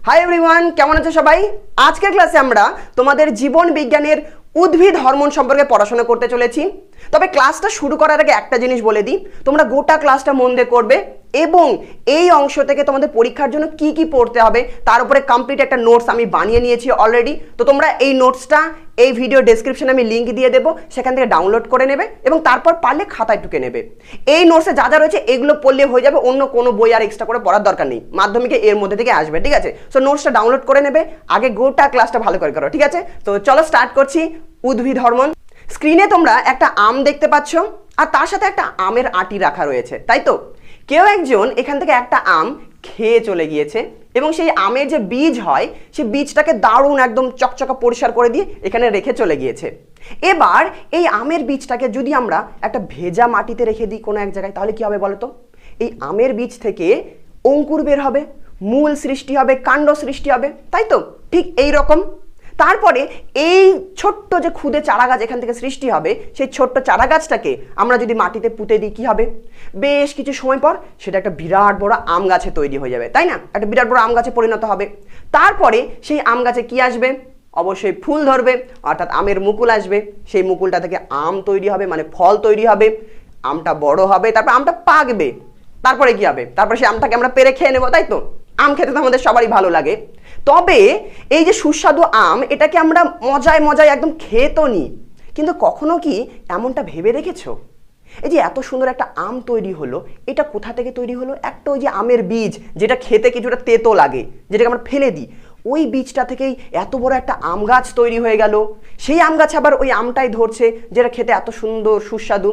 Hi everyone, কেমন আছো সবাই? আজকের ক্লাসে আমরা তোমাদের জীবন বিজ্ঞানের উদ্ভিদ হরমোন সম্পর্কে পড়াশোনা করতে চলেছি। তবে ক্লাসটা শুরু করার আগে একটা জিনিস বলে দিই, তোমরা গোটা ক্লাসটা মন দিয়ে করবে এবং এই অংশ থেকে তোমাদের পরীক্ষার জন্য কি কি পড়তে হবে তার উপরে কমপ্লিট একটা নোটস আমি বানিয়ে নিয়েছি অলরেডি। তো তোমরা এই নোটসটা এই ভিডিও ডেসক্রিপশনে আমি লিঙ্ক দিয়ে দেবো, সেখান থেকে ডাউনলোড করে নেবে এবং তারপর পারলে খাতায় টুকে নেবে। এই নোটসে যা যা রয়েছে এগুলো পড়লে হয়ে যাবে, অন্য কোনো বই আর এক্সট্রা করে পড়ার দরকার নেই। মাধ্যমিকে এর মধ্যে থেকে আসবে, ঠিক আছে? সো নোটসটা ডাউনলোড করে নেবে, আগে গোটা ক্লাসটা ভালো করে করো, ঠিক আছে? তো চলো স্টার্ট করছি। উদ্ভিদ হরমোন। স্ক্রিনে তোমরা একটা আম দেখতে পাচ্ছ আর তার সাথে একটা আমের আটি রাখা রয়েছে, তাই তো? কেউ একজন এখান থেকে একটা আম খেয়ে চলে গিয়েছে এবং সেই আমের যে বীজ হয় সেই বীজটাকে দারুণ একদম চকচকা পরিষ্কার করে দিয়ে এখানে রেখে চলে গিয়েছে। এবার এই আমের বীজটাকে যদি আমরা একটা ভেজা মাটিতে রেখে দিই কোনো এক জায়গায়, তাহলে কি হবে বলো তো? এই আমের বীজ থেকে অঙ্কুর বের হবে, মূল সৃষ্টি হবে, কাণ্ড সৃষ্টি হবে, তাই তো? ঠিক এই রকম। তারপরে এই ছোট্ট যে খুদে চারা গাছ এখান থেকে সৃষ্টি হবে, সেই ছোট্ট চারা গাছটাকে আমরা যদি মাটিতে পুঁতে দিই কি হবে? বেশ কিছু সময় পর সেটা একটা বিরাট বড় আম গাছে তৈরি হয়ে যাবে, তাই না? একটা বিরাট বড় আম গাছে পরিণত হবে। তারপরে সেই আম গাছে কি আসবে? অবশ্যই ফুল ধরবে, অর্থাৎ আমের মুকুল আসবে। সেই মুকুলটা থেকে আম তৈরি হবে, মানে ফল তৈরি হবে। আমটা বড় হবে, তারপর আমটা পাকবে। তারপরে কি হবে? তারপরে সেই আমটাকে আমরা পেরে খেয়ে নেবো, তাই তো? আম খেতে তো আমাদের সবারই ভালো লাগে। তবে এই যে সুস্বাদু আম, এটাকে আমরা মজায় মজায় একদম খেয়ে তো নিই, কিন্তু কখনো কি এমনটা ভেবে দেখেছো এই যে এত সুন্দর একটা আম তৈরি হলো, এটা কোথা থেকে তৈরি হলো? একটা ওই যে আমের বীজ, যেটা খেতে কিছুটা তেতো লাগে, যেটাকে আমরা ফেলে দিই, ওই বীজটা থেকেই এত বড় একটা আম গাছ তৈরি হয়ে গেল। সেই আম গাছ আবার ওই আমটাই ধরছে, যেটা খেতে এত সুন্দর সুস্বাদু।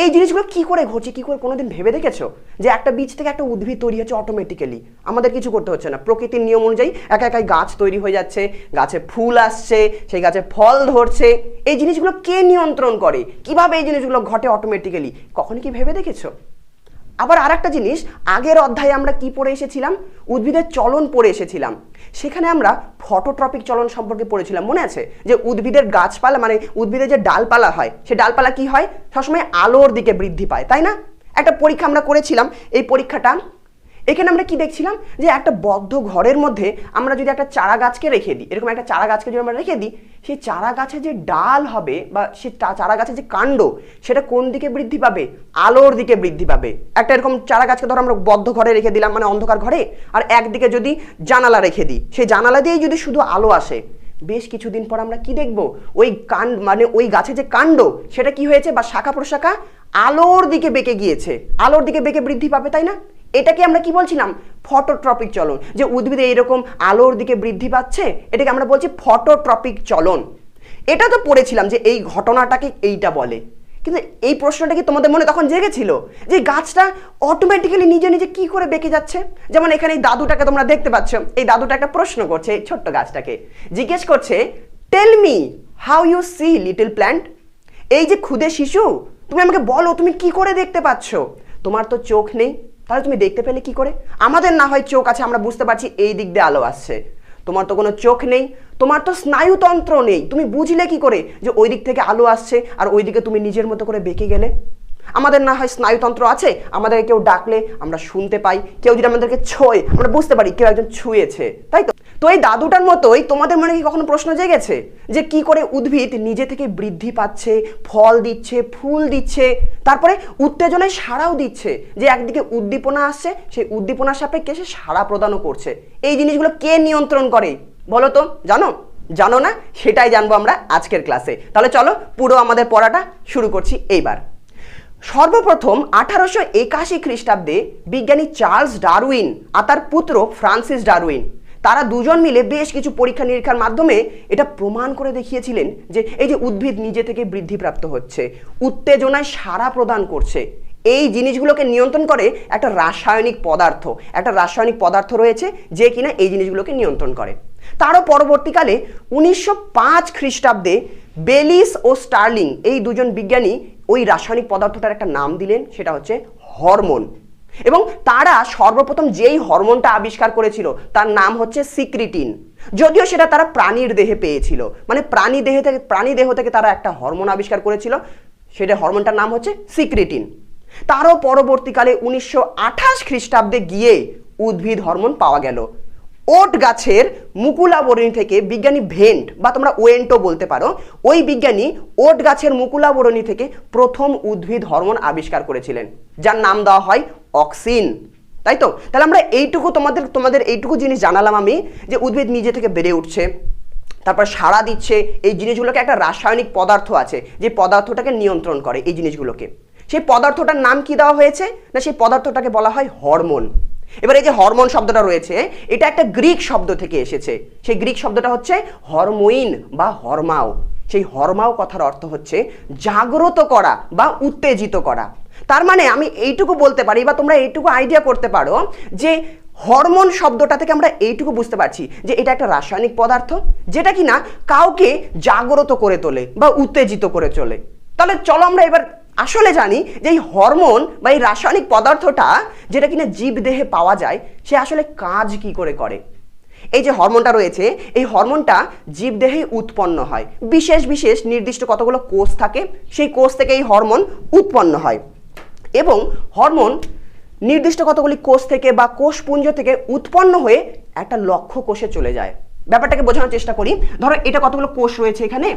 এই জিনিসগুলো কি করে ঘটছে, কি করে কোনোদিন ভেবে দেখেছো যে একটা বীজ থেকে একটা উদ্ভিদ তৈরি হচ্ছে অটোমেটিক্যালি? আমাদের কিছু করতে হচ্ছে না, প্রকৃতির নিয়ম অনুযায়ী একা একাই গাছ তৈরি হয়ে যাচ্ছে, গাছে ফুল আসছে, সেই গাছে ফল ধরছে। এই জিনিসগুলো কে নিয়ন্ত্রণ করে? কিভাবে এই জিনিসগুলো ঘটে অটোমেটিক্যালি? কখনো কি ভেবে দেখেছো? আবার আর একটা জিনিস, আগের অধ্যায়ে আমরা কি পড়ে এসেছিলাম? উদ্ভিদের চলন পড়ে এসেছিলাম। সেখানে আমরা ফটোট্রপিক চলন সম্পর্কে পড়েছিলাম, মনে আছে? যে উদ্ভিদের গাছপালা মানে উদ্ভিদের যে ডালপালা হয়, সে ডালপালা কি হয়? সবসময় আলোর দিকে বৃদ্ধি পায়, তাই না? একটা পরীক্ষা আমরা করেছিলাম। এই পরীক্ষাটা এখানে আমরা কি দেখছিলাম যে একটা বদ্ধ ঘরের মধ্যে আমরা যদি একটা চারা গাছকে রেখে দিই, এরকম একটা চারা গাছকে যদি আমরা রেখে দিই, সেই চারা গাছে যে ডাল হবে বা সে চারা গাছের যে কাণ্ড, সেটা কোন দিকে বৃদ্ধি পাবে? আলোর দিকে বৃদ্ধি পাবে। একটা এরকম চারা গাছকে ধরো আমরা বদ্ধ ঘরে রেখে দিলাম, মানে অন্ধকার ঘরে, আর একদিকে যদি জানালা রেখে দিই, সেই জানালা দিয়েই যদি শুধু আলো আসে, বেশ কিছুদিন পর আমরা কি দেখব? ওই মানে ওই গাছে যে কাণ্ড, সেটা কি হয়েছে? বা শাখা প্রশাখা আলোর দিকে বেঁকে গিয়েছে, আলোর দিকে বেঁকে বৃদ্ধি পাবে, তাই না? এটাকে আমরা কি বলছিলাম? ফটোট্রপিক চলন। যে উদ্ভিদে এইরকম আলোর দিকে বৃদ্ধি পাচ্ছে, এটাকে আমরা বলছি ফটোট্রপিক চলন। এটা তো পড়েছিলাম যে এই ঘটনাটাকে এইটা বলে, কিন্তু এই প্রশ্নটা কি তোমাদের মনে তখন জেগেছিল যে গাছটা অটোমেটিক্যালি নিজে নিজে কি করে বেঁকে যাচ্ছে? যেমন এখানে এই দাদুটাকে তোমরা দেখতে পাচ্ছ, এই দাদুটা একটা প্রশ্ন করছে, এই ছোট্ট গাছটাকে জিজ্ঞেস করছে, tell me how you see little plant. এই যে ক্ষুদে শিশু, তুমি আমাকে বলো তুমি কি করে দেখতে পাচ্ছ? তোমার তো চোখ নেই, তাহলে তুমি দেখতে পেলে কি করে? আমাদের না হয় চোখ আছে, আমরা বুঝতে পারছি এই দিক দিয়ে আলো আসছে। তোমার তো কোনো চোখ নেই, তোমার তো স্নায়ুতন্ত্র নেই, তুমি বুঝলে কি করে যে ওই দিক থেকে আলো আসছে আর ওই দিকে তুমি নিজের মতো করে বেঁকে গেলে? আমাদের না হয় স্নায়ুতন্ত্র আছে, আমাদেরকে কেউ ডাকলে আমরা শুনতে পাই, কেউ যদি আমাদেরকে ছোঁয় আমরা বুঝতে পারি কেউ একজন ছুঁয়েছে, তাই তো? তো এই দাদুটার মতোই তোমাদের মনে কি কখনো প্রশ্ন জেগেছে যে কি করে উদ্ভিদ নিজে থেকে বৃদ্ধি পাচ্ছে, ফল দিচ্ছে, ফুল দিচ্ছে, তারপরে উত্তেজনায় সাড়াও দিচ্ছে, যে একদিকে উদ্দীপনা আসছে, সেই উদ্দীপনার সাপেক্ষে সে সাড়া প্রদানও করছে? এই জিনিসগুলো কে নিয়ন্ত্রণ করে বলো তো? জানো? জানো না? সেটাই জানবো আমরা আজকের ক্লাসে। তাহলে চলো পুরো আমাদের পড়াটা শুরু করছি এইবার। সর্বপ্রথম 1881 খ্রিস্টাব্দে বিজ্ঞানী চার্লস ডারউইন আর তার পুত্র ফ্রান্সিস ডারউইন, তারা দুজন মিলে বেশ কিছু পরীক্ষা নিরীক্ষার মাধ্যমে এটা প্রমাণ করে দেখিয়েছিলেন যে এই যে উদ্ভিদ নিজে থেকে বৃদ্ধিপ্রাপ্ত হচ্ছে, উত্তেজনায় সাড়া প্রদান করছে, এই জিনিসগুলোকে নিয়ন্ত্রণ করে একটা রাসায়নিক পদার্থ রয়েছে যে কিনা এই জিনিসগুলোকে নিয়ন্ত্রণ করে। তারও পরবর্তীকালে 1905 খ্রিস্টাব্দে বেলিস ও স্টার্লিং এই দুজন বিজ্ঞানী ওই রাসায়নিক পদার্থটার একটা নাম দিলেন, সেটা হচ্ছে হরমোন। এবং তারা সর্বপ্রথম যেই হরমোনটা আবিষ্কার করেছিল তার নাম হচ্ছে সিক্রিটিন। যদিও সেটা তারা প্রাণীর দেহে পেয়েছিল, মানে প্রাণী দেহ থেকে তারা একটা হরমোন আবিষ্কার করেছিল, সেটা হরমোনটার নাম হচ্ছে সিক্রিটিন। তারও পরবর্তীকালে 1928 খ্রিস্টাব্দে গিয়ে উদ্ভিদ হরমোন পাওয়া গেল। ওট গাছের মুকুলাবরণী থেকে বিজ্ঞানী ভেন্ট বা তোমরা ওয়েন্টও বলতে পারো, ওই বিজ্ঞানী ওট গাছের মুকুলাবরণী থেকে প্রথম উদ্ভিদ হরমোন আবিষ্কার করেছিলেন, যার নাম দেওয়া হয় অক্সিন। তাই তো? তাহলে আমরা এইটুকু তোমাদের এইটুকু জিনিস জানালাম আমি, যে উদ্ভিদ নিজে থেকে বেড়ে উঠছে, তারপর সাড়া দিচ্ছে, এই জিনিসগুলোকে একটা রাসায়নিক পদার্থ আছে যে পদার্থটাকে নিয়ন্ত্রণ করে এই জিনিসগুলোকে। সেই পদার্থটার নাম কি দেওয়া হয়েছে না, সেই পদার্থটাকে বলা হয় হরমোন। এবার এই যে হরমোন শব্দটা রয়েছে, এটা একটা গ্রিক শব্দ থেকে এসেছে। সেই গ্রিক শব্দটা হচ্ছে হরমোইন বা হরমাও। সেই হরমাও কথার অর্থ হচ্ছে জাগ্রত করা বা উত্তেজিত করা। তার মানে আমি এইটুকু বলতে পারি বা তোমরা এইটুকু আইডিয়া করতে পারো যে হরমোন শব্দটা থেকে আমরা এইটুকু বুঝতে পারছি যে এটা একটা রাসায়নিক পদার্থ যেটা কিনা কাউকে জাগ্রত করে তোলে বা উত্তেজিত করে চলে। তাহলে চলো আমরা এবার আসলে জানি যে এই হরমোন বা এই রাসায়নিক পদার্থটা যেটা কিনা জীবদেহে পাওয়া যায়, সে আসলে কাজ কি করে করে। এই যে হরমোনটা রয়েছে, এই হরমোনটা জীবদেহে উৎপন্ন হয়। বিশেষ বিশেষ নির্দিষ্ট কতগুলো কোষ থাকে, সেই কোষ থেকে এই হরমোন উৎপন্ন হয় এবং হরমোন নির্দিষ্ট কতগুলি কোষ থেকে বা কোষপুঞ্জ থেকে উৎপন্ন হয়ে একটা লক্ষ্য কোষে চলে যায়। ব্যাপারটাকে বোঝানোর চেষ্টা করি। ধরো এটা কতগুলো কোষ রয়েছে এখানে,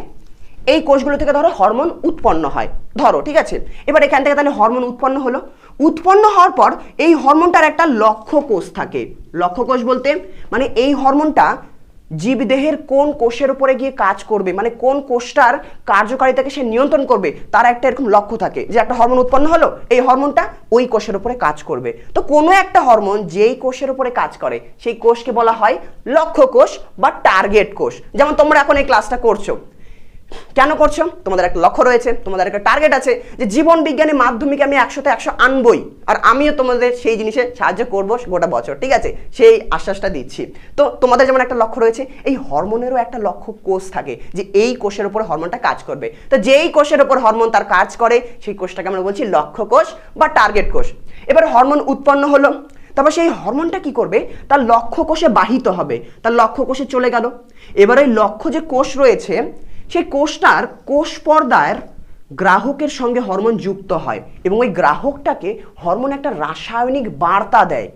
এই কোষগুলো থেকে ধরো হরমোন উৎপন্ন হয়, ধরো ঠিক আছে। এবার এখান থেকে তাহলে হরমোন উৎপন্ন হলো, উৎপন্ন হওয়ার পর এই হরমোনটার একটা লক্ষ্য কোষ থাকে। লক্ষ্য কোষ বলতে মানে এই হরমোনটা জীবদেহের কোন কোষের উপরে গিয়ে কাজ করবে, মানে কোন কোষটার কার্যকারিতাকে সে নিয়ন্ত্রণ করবে, তার একটা এরকম লক্ষ্য থাকে যে একটা হরমোন উৎপন্ন হলো, এই হরমোনটা ওই কোষের উপরে কাজ করবে। তো কোনো একটা হরমোন যেই কোষের উপরে কাজ করে সেই কোষকে বলা হয় লক্ষ্য কোষ বা টার্গেট কোষ। যেমন তোমরা এখন এই ক্লাসটা করছো, কেন করছো? তোমাদের একটা লক্ষ্য রয়েছে, তোমাদের একটা টার্গেট আছে যে জীবন বিজ্ঞানে মাধ্যমিকে আমি 100তে 100 আনবই, আর আমিও তোমাদের সেই জিনিসে সাহায্য করবো গোটা বছর, ঠিক আছে, সেই আশ্বাসটা দিচ্ছি। তো তোমাদের যেমন একটা লক্ষ্য রয়েছে, এই হরমোনেরও একটা লক্ষ্য কোষ থাকে যে এই কোষের উপর হরমোনটা কাজ করবে। তো যেই কোষের উপর হরমোন তার কাজ করে সেই কোষটাকে আমরা বলছি লক্ষ্য কোষ বা টার্গেট কোষ। এবার হরমোন উৎপন্ন হলো, তারপর সেই হরমোনটা কি করবে, তার লক্ষ্য কোষে বাহিত হবে, তার লক্ষ্য কোষে চলে গেল। এবার এই লক্ষ্য যে কোষ রয়েছে সেই কোষটার কোষ পর্দার গ্রাহকের সঙ্গে হরমোন যুক্ত হয় এবং ওই গ্রাহকটাকে হরমোন একটা রাসায়নিক বার্তা দেয়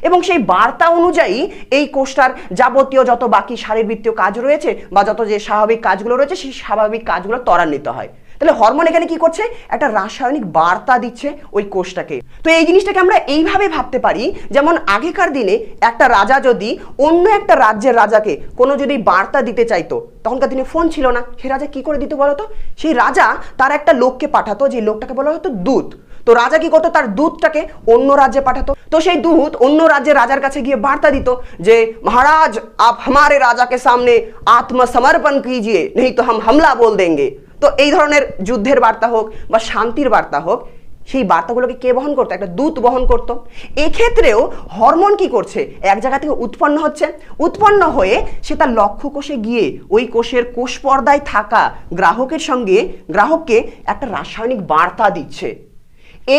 এবং সেই বার্তা অনুযায়ী এই কোষটার যাবতীয় যত বাকি শারীরবৃত্তীয় কাজ রয়েছে বা যত যে স্বাভাবিক কাজগুলো রয়েছে সেই স্বাভাবিক কাজগুলো ত্বরান্বিত হয়। তাহলে হরমোন এখানে কি করছে, একটা রাসায়নিক বার্তা দিচ্ছে ওই কোষটাকে। তো এই জিনিসটাকে আমরা এইভাবে ভাবতে পারি, যেমন আগেকার দিনে একটা রাজা যদি অন্য একটা রাজ্যের রাজাকে কোনো যদি বার্তা দিতে চাইতো, তখনকার দিনে ফোন ছিল না, সেই রাজা কি করে দিত বলতো? সেই রাজা তার একটা লোককে পাঠাতো, যে লোকটাকে বলা হতো দূত। তো রাজা কি করতো, তার দূতটাকে অন্য রাজ্যে পাঠাতো। তো সেই দূত অন্য রাজ্যের রাজার কাছে গিয়ে বার্তা দিত যে মহারাজ আপ हमारे राजा के सामने आत्मसमर्पण कीजिए नहीं तो हम हमला बोल देंगे। তো এই ধরনের যুদ্ধের বার্তা হোক বা শান্তির বার্তা হোক, সেই বার্তাগুলোকে কে বহন করতো? একটা দূত বহন করতো। এক্ষেত্রেও হরমোন কি করছে, এক জায়গা থেকে উৎপন্ন হচ্ছে, উৎপন্ন হয়ে সে তার লক্ষ্য কোষে গিয়ে ওই কোষের কোষ পর্দায় থাকা গ্রাহকের সঙ্গে গ্রাহককে একটা রাসায়নিক বার্তা দিচ্ছে।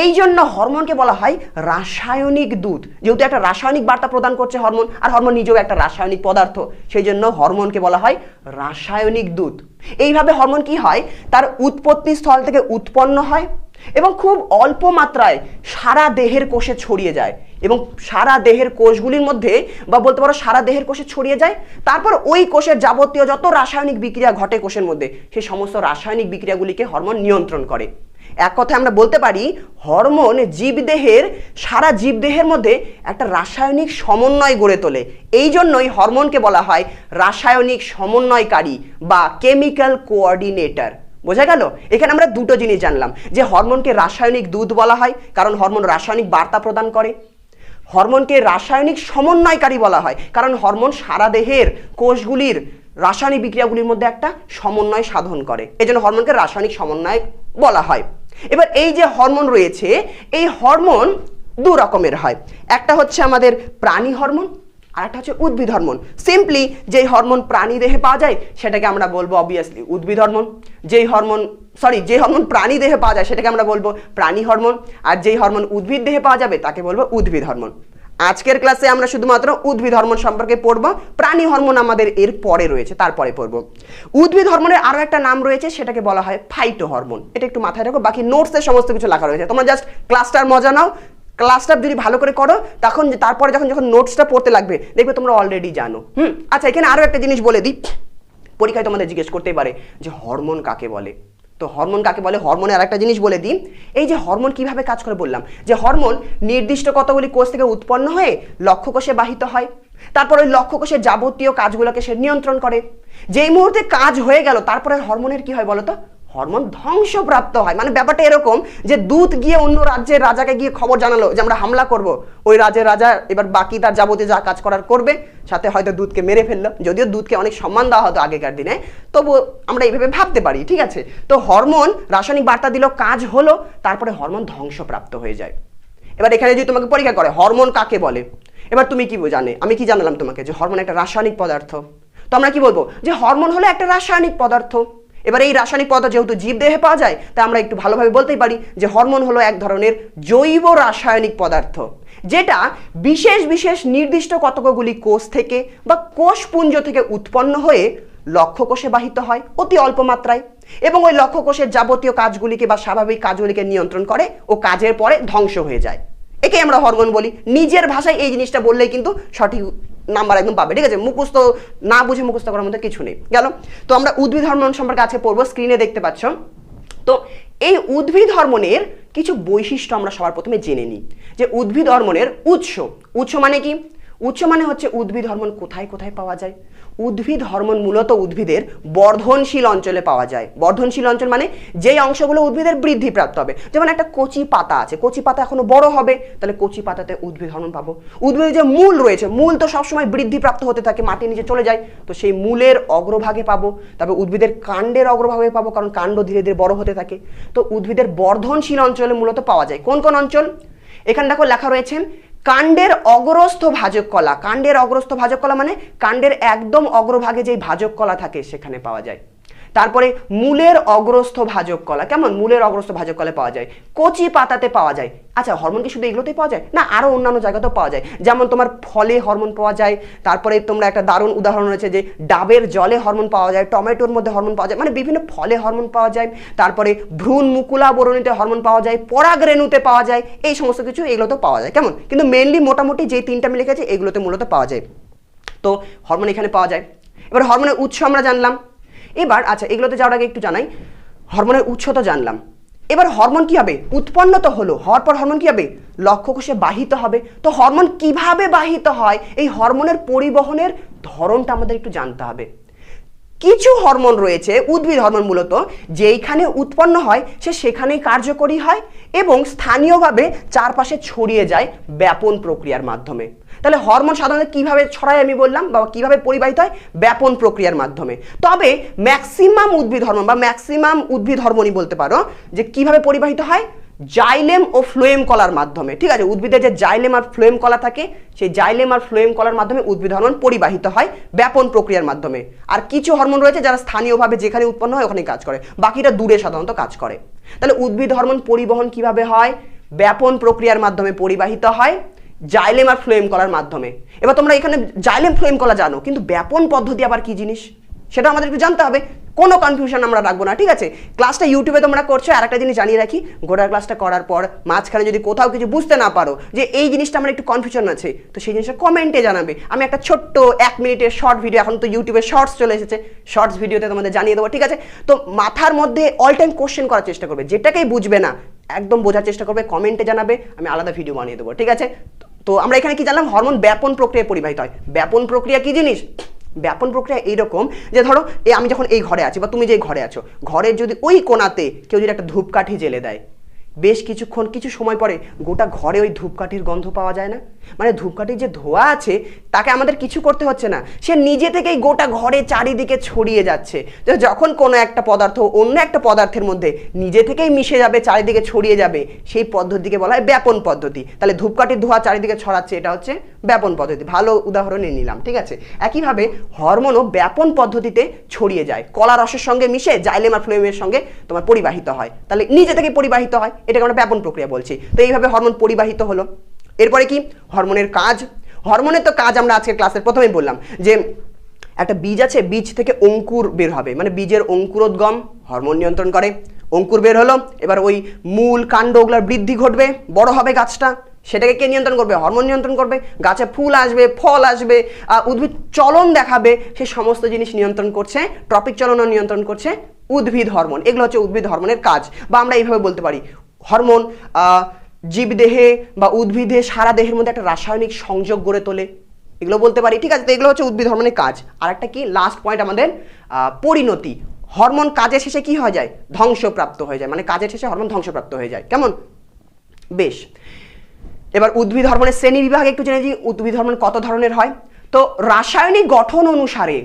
এই জন্য হরমোনকে বলা হয় রাসায়নিক দূত, যেহেতু একটা রাসায়নিক বার্তা প্রদান করছে হরমোন, আর হরমোন নিজেও একটা রাসায়নিক পদার্থ, সেই জন্য হরমোনকে বলা হয় রাসায়নিক দূত। এইভাবে হরমোন কি হয়, তার উৎপত্তি স্থল থেকে উৎপন্ন হয় এবং খুব অল্প মাত্রায় সারা দেহের কোষে ছড়িয়ে যায় এবং সারা দেহের কোষগুলির মধ্যে বা বলতে পারো সারা দেহের কোষে ছড়িয়ে যায়। তারপর ওই কোষের যাবতীয় যত রাসায়নিক বিক্রিয়া ঘটে কোষের মধ্যে, সেই সমস্ত রাসায়নিক বিক্রিয়াগুলিকে হরমোন নিয়ন্ত্রণ করে। এক কথায় আমরা বলতে পারি হরমোন জীবদেহের সারা জীবদেহের মধ্যে একটা রাসায়নিক সমন্বয় গড়ে তোলে। এই জন্যই হরমোনকে বলা হয় রাসায়নিক সমন্বয়কারী বা কেমিক্যাল কোঅর্ডিনেটর। বোঝা গেল? এখানে আমরা দুটো জিনিস জানলাম, যে হরমোনকে রাসায়নিক দূত বলা হয় কারণ হরমোন রাসায়নিক বার্তা প্রদান করে, হরমোনকে রাসায়নিক সমন্বয়কারী বলা হয় কারণ হরমোন সারা দেহের কোষগুলির রাসায়নিক বিক্রিয়াগুলির মধ্যে একটা সমন্বয় সাধন করে, এজন্য হরমোনকে রাসায়নিক সমন্বয় বলা হয়। এবার এই যে হরমোন রয়েছে, এই হরমোন দু রকমের হয়, একটা হচ্ছে আমাদের প্রাণী হরমোন আর একটা হচ্ছে উদ্ভিদ হরমোন। সিম্পলি যেই হরমোন প্রাণী দেহে পাওয়া যায় সেটাকে আমরা বলবো অবভিয়াসলি উদ্ভিদ হরমোন, যে হরমোন প্রাণী দেহে পাওয়া যায় সেটাকে আমরা বলবো প্রাণী হরমোন, আর যেই হরমোন উদ্ভিদ দেহে পাওয়া যাবে তাকে বলবো উদ্ভিদ হরমোন। আজকের ক্লাসে আমরা শুধুমাত্র উদ্ভিদ হরমোন সম্পর্কে পড়বো, প্রাণী হরমোন আমাদের এর পরে রয়েছে, তারপরে পড়বো। উদ্ভিদ হরমোনের আরো একটা নাম রয়েছে, সেটাকে বলা হয় ফাইটো হরমোন। এটা একটু মাথায় রাখো, বাকি নোটসে সমস্ত কিছু লেখা রয়েছে, তোমরা জাস্ট ক্লাসটার মজা নাও, ক্লাসটা যদি ভালো করে করো তারপরে যখন নোটসটা পড়তে লাগবে দেখবে তোমরা অলরেডি জানো। আচ্ছা, এখানে আরো একটা জিনিস বলে দিই, পরীক্ষায় তোমাদের জিজ্ঞেস করতেই পারে যে হরমোন কাকে বলে। তো হরমোন কাকে বলে, হরমোনের আরেকটা জিনিস বলে দিই। এই যে হরমোন কিভাবে কাজ করে বললাম, যে হরমোন নির্দিষ্ট কতগুলি কোষ থেকে উৎপন্ন হয়ে লক্ষ্য কোষে বাহিত হয়, তারপর ওই লক্ষ্য কোষের যাবতীয় কাজগুলোকে সে নিয়ন্ত্রণ করে। যেই মুহূর্তে কাজ হয়ে গেল তারপরে হরমোনের কি হয় বলতো, হরমোন ধ্বংসপ্রাপ্ত হয়। মানে ব্যাপারটা এরকম যে দূত গিয়ে অন্য রাজ্যের রাজাকে গিয়ে খবর জানালো যে আমরা হামলা করব, ওই রাজ্যের রাজা এবার বাকি তার যাবতীয় যা কাজ করার করবে, সাথে হয়তো দূতকে মেরে ফেললো। যদিও দূতকে অনেক সম্মান দেওয়া হতো আগেকার দিনে, তবু আমরা এইভাবে ভাবতে পারি, ঠিক আছে। তো হরমোন রাসায়নিক বার্তা দিল, কাজ হলো, তারপরে হরমোন ধ্বংসপ্রাপ্ত হয়ে যায়। এবার এখানে যদি তোমাকে পরীক্ষা করে হরমোন কাকে বলে, এবার তুমি কি জানে, আমি কি জানালাম তোমাকে যে হরমোন একটা রাসায়নিক পদার্থ। তো আমরা কি বলবো যে হরমোন হলো একটা রাসায়নিক পদার্থ। এবার এই রাসায়নিক পদার্থ যেহেতু জীবদেহে পাওয়া যায়, তাই আমরা একটু ভালোভাবে বলতেই পারি যে হরমোন হলো এক ধরনের জৈব রাসায়নিক পদার্থ, যেটা বিশেষ বিশেষ নির্দিষ্ট কতকগুলি কোষ থেকে বা কোষপুঞ্জ থেকে উৎপন্ন হয়ে লক্ষ্য কোষে বাহিত হয় অতি অল্প মাত্রায়, এবং ওই লক্ষ্য কোষের যাবতীয় কাজগুলিকে বা স্বাভাবিক কাজগুলিকে নিয়ন্ত্রণ করে ও কাজের পরে ধ্বংস হয়ে যায়। একে আমরা হরমোন বলি। নিজের ভাষায় এই জিনিসটা বললেই কিন্তু সঠিক নাম্বার একদম পাবে, ঠিক আছে। মুখস্থ না বুঝে মুখস্থ করার মধ্যে কিছু নেই, গেল। তো আমরা উদ্ভিদ হরমোন সম্পর্কে আজকে পড়বো, স্ক্রিনে দেখতে পাচ্ছ। তো এই উদ্ভিদ হরমোনের কিছু বৈশিষ্ট্য আমরা সবার প্রথমে জেনে নিই, যে উদ্ভিদ হরমোনের উৎস মানে কি? উৎস মানে হচ্ছে উদ্ভিদ হরমোন কোথায় কোথায় পাওয়া যায়। উদ্ভিদ হরমোন মূলত উদ্ভিদের বর্ধনশীল অঞ্চলে পাওয়া যায়। বর্ধনশীল অঞ্চল মানে যেই অংশগুলো উদ্ভিদের বৃদ্ধিপ্রাপ্ত হবে। যেমন একটা কচি পাতা আছে, কচি পাতা এখনো বড় হবে, তাহলে কচি পাতাতে উদ্ভিদ হরমোন পাবো। উদ্ভিদের যে মূল রয়েছে, মূল তো সবসময় বৃদ্ধিপ্রাপ্ত হতে থাকে, মাটির নিচে চলে যায়, তো সেই মূলের অগ্রভাগে পাবো। তারপর উদ্ভিদের কাণ্ডের অগ্রভাগে পাবো, কারণ কাণ্ড ধীরে ধীরে বড় হতে থাকে। তো উদ্ভিদের বর্ধনশীল অঞ্চলে মূলত পাওয়া যায়। কোন কোন অঞ্চল? এখানে দেখো লেখা রয়েছে কাণ্ডের অগ্রস্থ ভাজক কলা। কাণ্ডের অগ্রস্থ ভাজক কলা মানে কাণ্ডের একদম অগ্রভাগে যে ভাজক কলা থাকে সেখানে পাওয়া যায়। তারপরে মূলের অগ্রস্থ ভাজক কলা, কেমন? মূলের অগ্রস্থ ভাজক কলা পাওয়া যায়, কচি পাতাতে পাওয়া যায়। আচ্ছা, হরমোন কি শুধু এগুলোতেই পাওয়া যায়? না, আরো অন্যান্য জায়গাতেও পাওয়া যায়। যেমন তোমার ফলে হরমোন পাওয়া যায়, তারপরে তোমরা একটা দারুণ উদাহরণ রয়েছে যে ডাবের জলে হরমোন পাওয়া যায়, টমেটোর মধ্যে হরমোন পাওয়া যায়, মানে বিভিন্ন ফলে হরমোন পাওয়া যায়। তারপরে ভ্রূণ মুকুলা বরণীতে হরমোন পাওয়া যায়, পরাগ রেণুতে পাওয়া যায়, এই সমস্ত কিছু এগুলোতেও পাওয়া যায়, কেমন? কিন্তু মেনলি মোটামুটি যে তিনটা আমি লিখেছি এগুলোতে মূলত পাওয়া যায়। তো হরমোন এখানে পাওয়া যায়। এবার হরমোনের উৎস আমরা জানলাম। এবার আচ্ছা, এগুলোতে যাওয়ার আগে একটু জানাই, হরমোনের উৎস তো জানলাম, এবার হরমোন কি হবে? উৎপন্ন তো হলো, হওয়ার পর হরমোন কি হবে? লক্ষ্য কোষে বাহিত হবে। তো হরমোন কিভাবে বাহিত হয়, এই হরমোনের পরিবহনের ধরনটা আমাদের একটু জানতে হবে। কিছু হরমোন রয়েছে, উদ্ভিদ হরমোন মূলত, যেইখানে উৎপন্ন হয় সেখানেই কার্যকরী হয় এবং স্থানীয়ভাবে চারপাশে ছড়িয়ে যায় ব্যাপন প্রক্রিয়ার মাধ্যমে। তাহলে হরমোন সাধারণত কিভাবে ছড়ায় আমি বললাম, বা কিভাবে পরিবাহিত হয়? ব্যাপন প্রক্রিয়ার মাধ্যমে। তবে ম্যাক্সিমাম উদ্ভিদ হরমোন বা ম্যাক্সিমাম উদ্ভিদ হরমোনই বলতে পারো যে কিভাবে পরিবাহিত হয়? জাইলেম ও ফ্লোয়েম কলার মাধ্যমে, ঠিক আছে। উদ্ভিদের যে জাইলেম আর ফ্লোয়েম কলা থাকে, সেই জাইলেম আর ফ্লোয়েম কলার মাধ্যমে উদ্ভিদ হরমোন পরিবাহিত হয় ব্যাপন প্রক্রিয়ার মাধ্যমে। আর কিছু হরমোন রয়েছে যারা স্থানীয়ভাবে যেখানে উৎপন্ন হয় ওখানে কাজ করে, বাকিটা দূরে সাধারণত কাজ করে। তাহলে উদ্ভিদ হরমোন পরিবহন কিভাবে হয়? ব্যাপন প্রক্রিয়ার মাধ্যমে পরিবাহিত হয় জাইলেম আর ফ্লোয়েম কলার মাধ্যমে। এবার তোমরা এখানে জাইলেম ফ্লোয়েম কলা জানো, কিন্তু ব্যাপন পদ্ধতি আবার কি জিনিস সেটা আমাদের একটু জানতে হবে। কোনো কনফিউশন আমরা রাখবো না, ঠিক আছে। ক্লাসটা ইউটিউবে তোমরা করছো, আর একটা জিনিস জানিয়ে রাখি, গোটা ক্লাসটা করার পর মাঝখানে যদি কোথাও কিছু বুঝতে না পারো, যে এই জিনিসটা আমার একটু কনফিউশন আছে, তো সেই জিনিসটা কমেন্টে জানাবে। আমি একটা ছোট্ট 1 মিনিটের শর্ট ভিডিও, এখন তো ইউটিউবে শর্টস চলে এসেছে, শর্টস ভিডিওতে তোমাদের জানিয়ে দেবো, ঠিক আছে। তো মাথার মধ্যে অল টাইম কোশ্চেন করার চেষ্টা করবে, যেটাকেই বুঝবে না একদম বোঝার চেষ্টা করবে, কমেন্টে জানাবে, আমি আলাদা ভিডিও বানিয়ে দেবো, ঠিক আছে। তো আমরা এখানে কি জানলাম? হরমোন ব্যাপন প্রক্রিয়ায় পরিবাহিত হয়। ব্যাপন প্রক্রিয়া কি জিনিস? ব্যাপন প্রক্রিয়া এইরকম যে ধরো আমি যখন এই ঘরে আছি বা তুমি যে ঘরে আছো, ঘরের যদি ওই কোণাতে কেউ যদি একটা ধূপকাঠি জ্বেলে দেয়, বেশ কিছু সময় পরে গোটা ঘরে ওই ধূপকাঠির গন্ধ পাওয়া যায় না? মানে ধূপকাঠির যে ধোঁয়া আছে তাকে আমাদের কিছু করতে হচ্ছে না, সে নিজে থেকেই গোটা ঘরে চারিদিকে ছড়িয়ে যাচ্ছে। যখন কোনো একটা পদার্থ অন্য একটা পদার্থের মধ্যে নিজে থেকেই মিশে যাবে, চারিদিকে ছড়িয়ে যাবে, সেই পদ্ধতিকে বলা হয় ব্যাপন পদ্ধতি। তাহলে ধূপকাঠির ধোঁয়া চারিদিকে ছড়াচ্ছে, এটা হচ্ছে ব্যাপন পদ্ধতি। ভালো উদাহরণে নিলাম, ঠিক আছে। একইভাবে হরমোনও ব্যাপন পদ্ধতিতে ছড়িয়ে যায়, কলা রসের সঙ্গে মিশে জাইলেম আর ফ্লোয়েমের সঙ্গে তোমার পরিবাহিত হয়, তাহলে নিজে থেকে পরিবাহিত হয়, এটাকে আমরা ব্যাপন প্রক্রিয়া বলছি। তো এইভাবে হরমোন পরিবাহিত হলো। এরপরে কি? হরমোনের কাজ। হরমোনের তো কাজ আমরা আজকে ক্লাসের প্রথমেই বললাম যে একটা বীজ আছে, বীজ থেকে অঙ্কুর বের হবে, মানে বীজের অঙ্কুরোদ্গম হরমোন নিয়ন্ত্রণ করে। অঙ্কুর বের হলো, এবার ওই মূল কাণ্ড ওগুলোর বৃদ্ধি ঘটবে, বড় হবে গাছটা, সেটাকে কে নিয়ন্ত্রণ করবে? হরমোন নিয়ন্ত্রণ করবে। গাছে ফুল আসবে, ফল আসবে, উদ্ভিদ চলন দেখাবে, সেই সমস্ত জিনিস নিয়ন্ত্রণ করছে, ট্রপিক চলনও নিয়ন্ত্রণ করছে উদ্ভিদ হরমোন। এগুলো হচ্ছে উদ্ভিদ হরমোনের কাজ। বা আমরা এইভাবে বলতে পারি হরমোন জীবদেহে বা উদ্ভিদে সারা দেহের মধ্যে একটা রাসায়নিক সংযোগ গড়ে তোলে, এগুলো বলতে পারি। ঠিক আছে, তো এগুলো হচ্ছে উদ্ভিদ হরমোনের কাজ। আর একটা কি লাস্ট পয়েন্ট আমাদের পরিণতি। হরমোন কাজের শেষে কি হয়ে যায়? ধ্বংসপ্রাপ্ত হয়ে যায়, মানে কাজের শেষে হরমোন ধ্বংসপ্রাপ্ত হয়ে যায়। কেমন? বেশ, এবার উদ্ভিদ হরমোনের শ্রেণী বিভাগ একটু জেনে নিই। উদ্ভিদ হরমোন কত ধরনের হয়? তো রাসায়নিক গঠন অনুসারে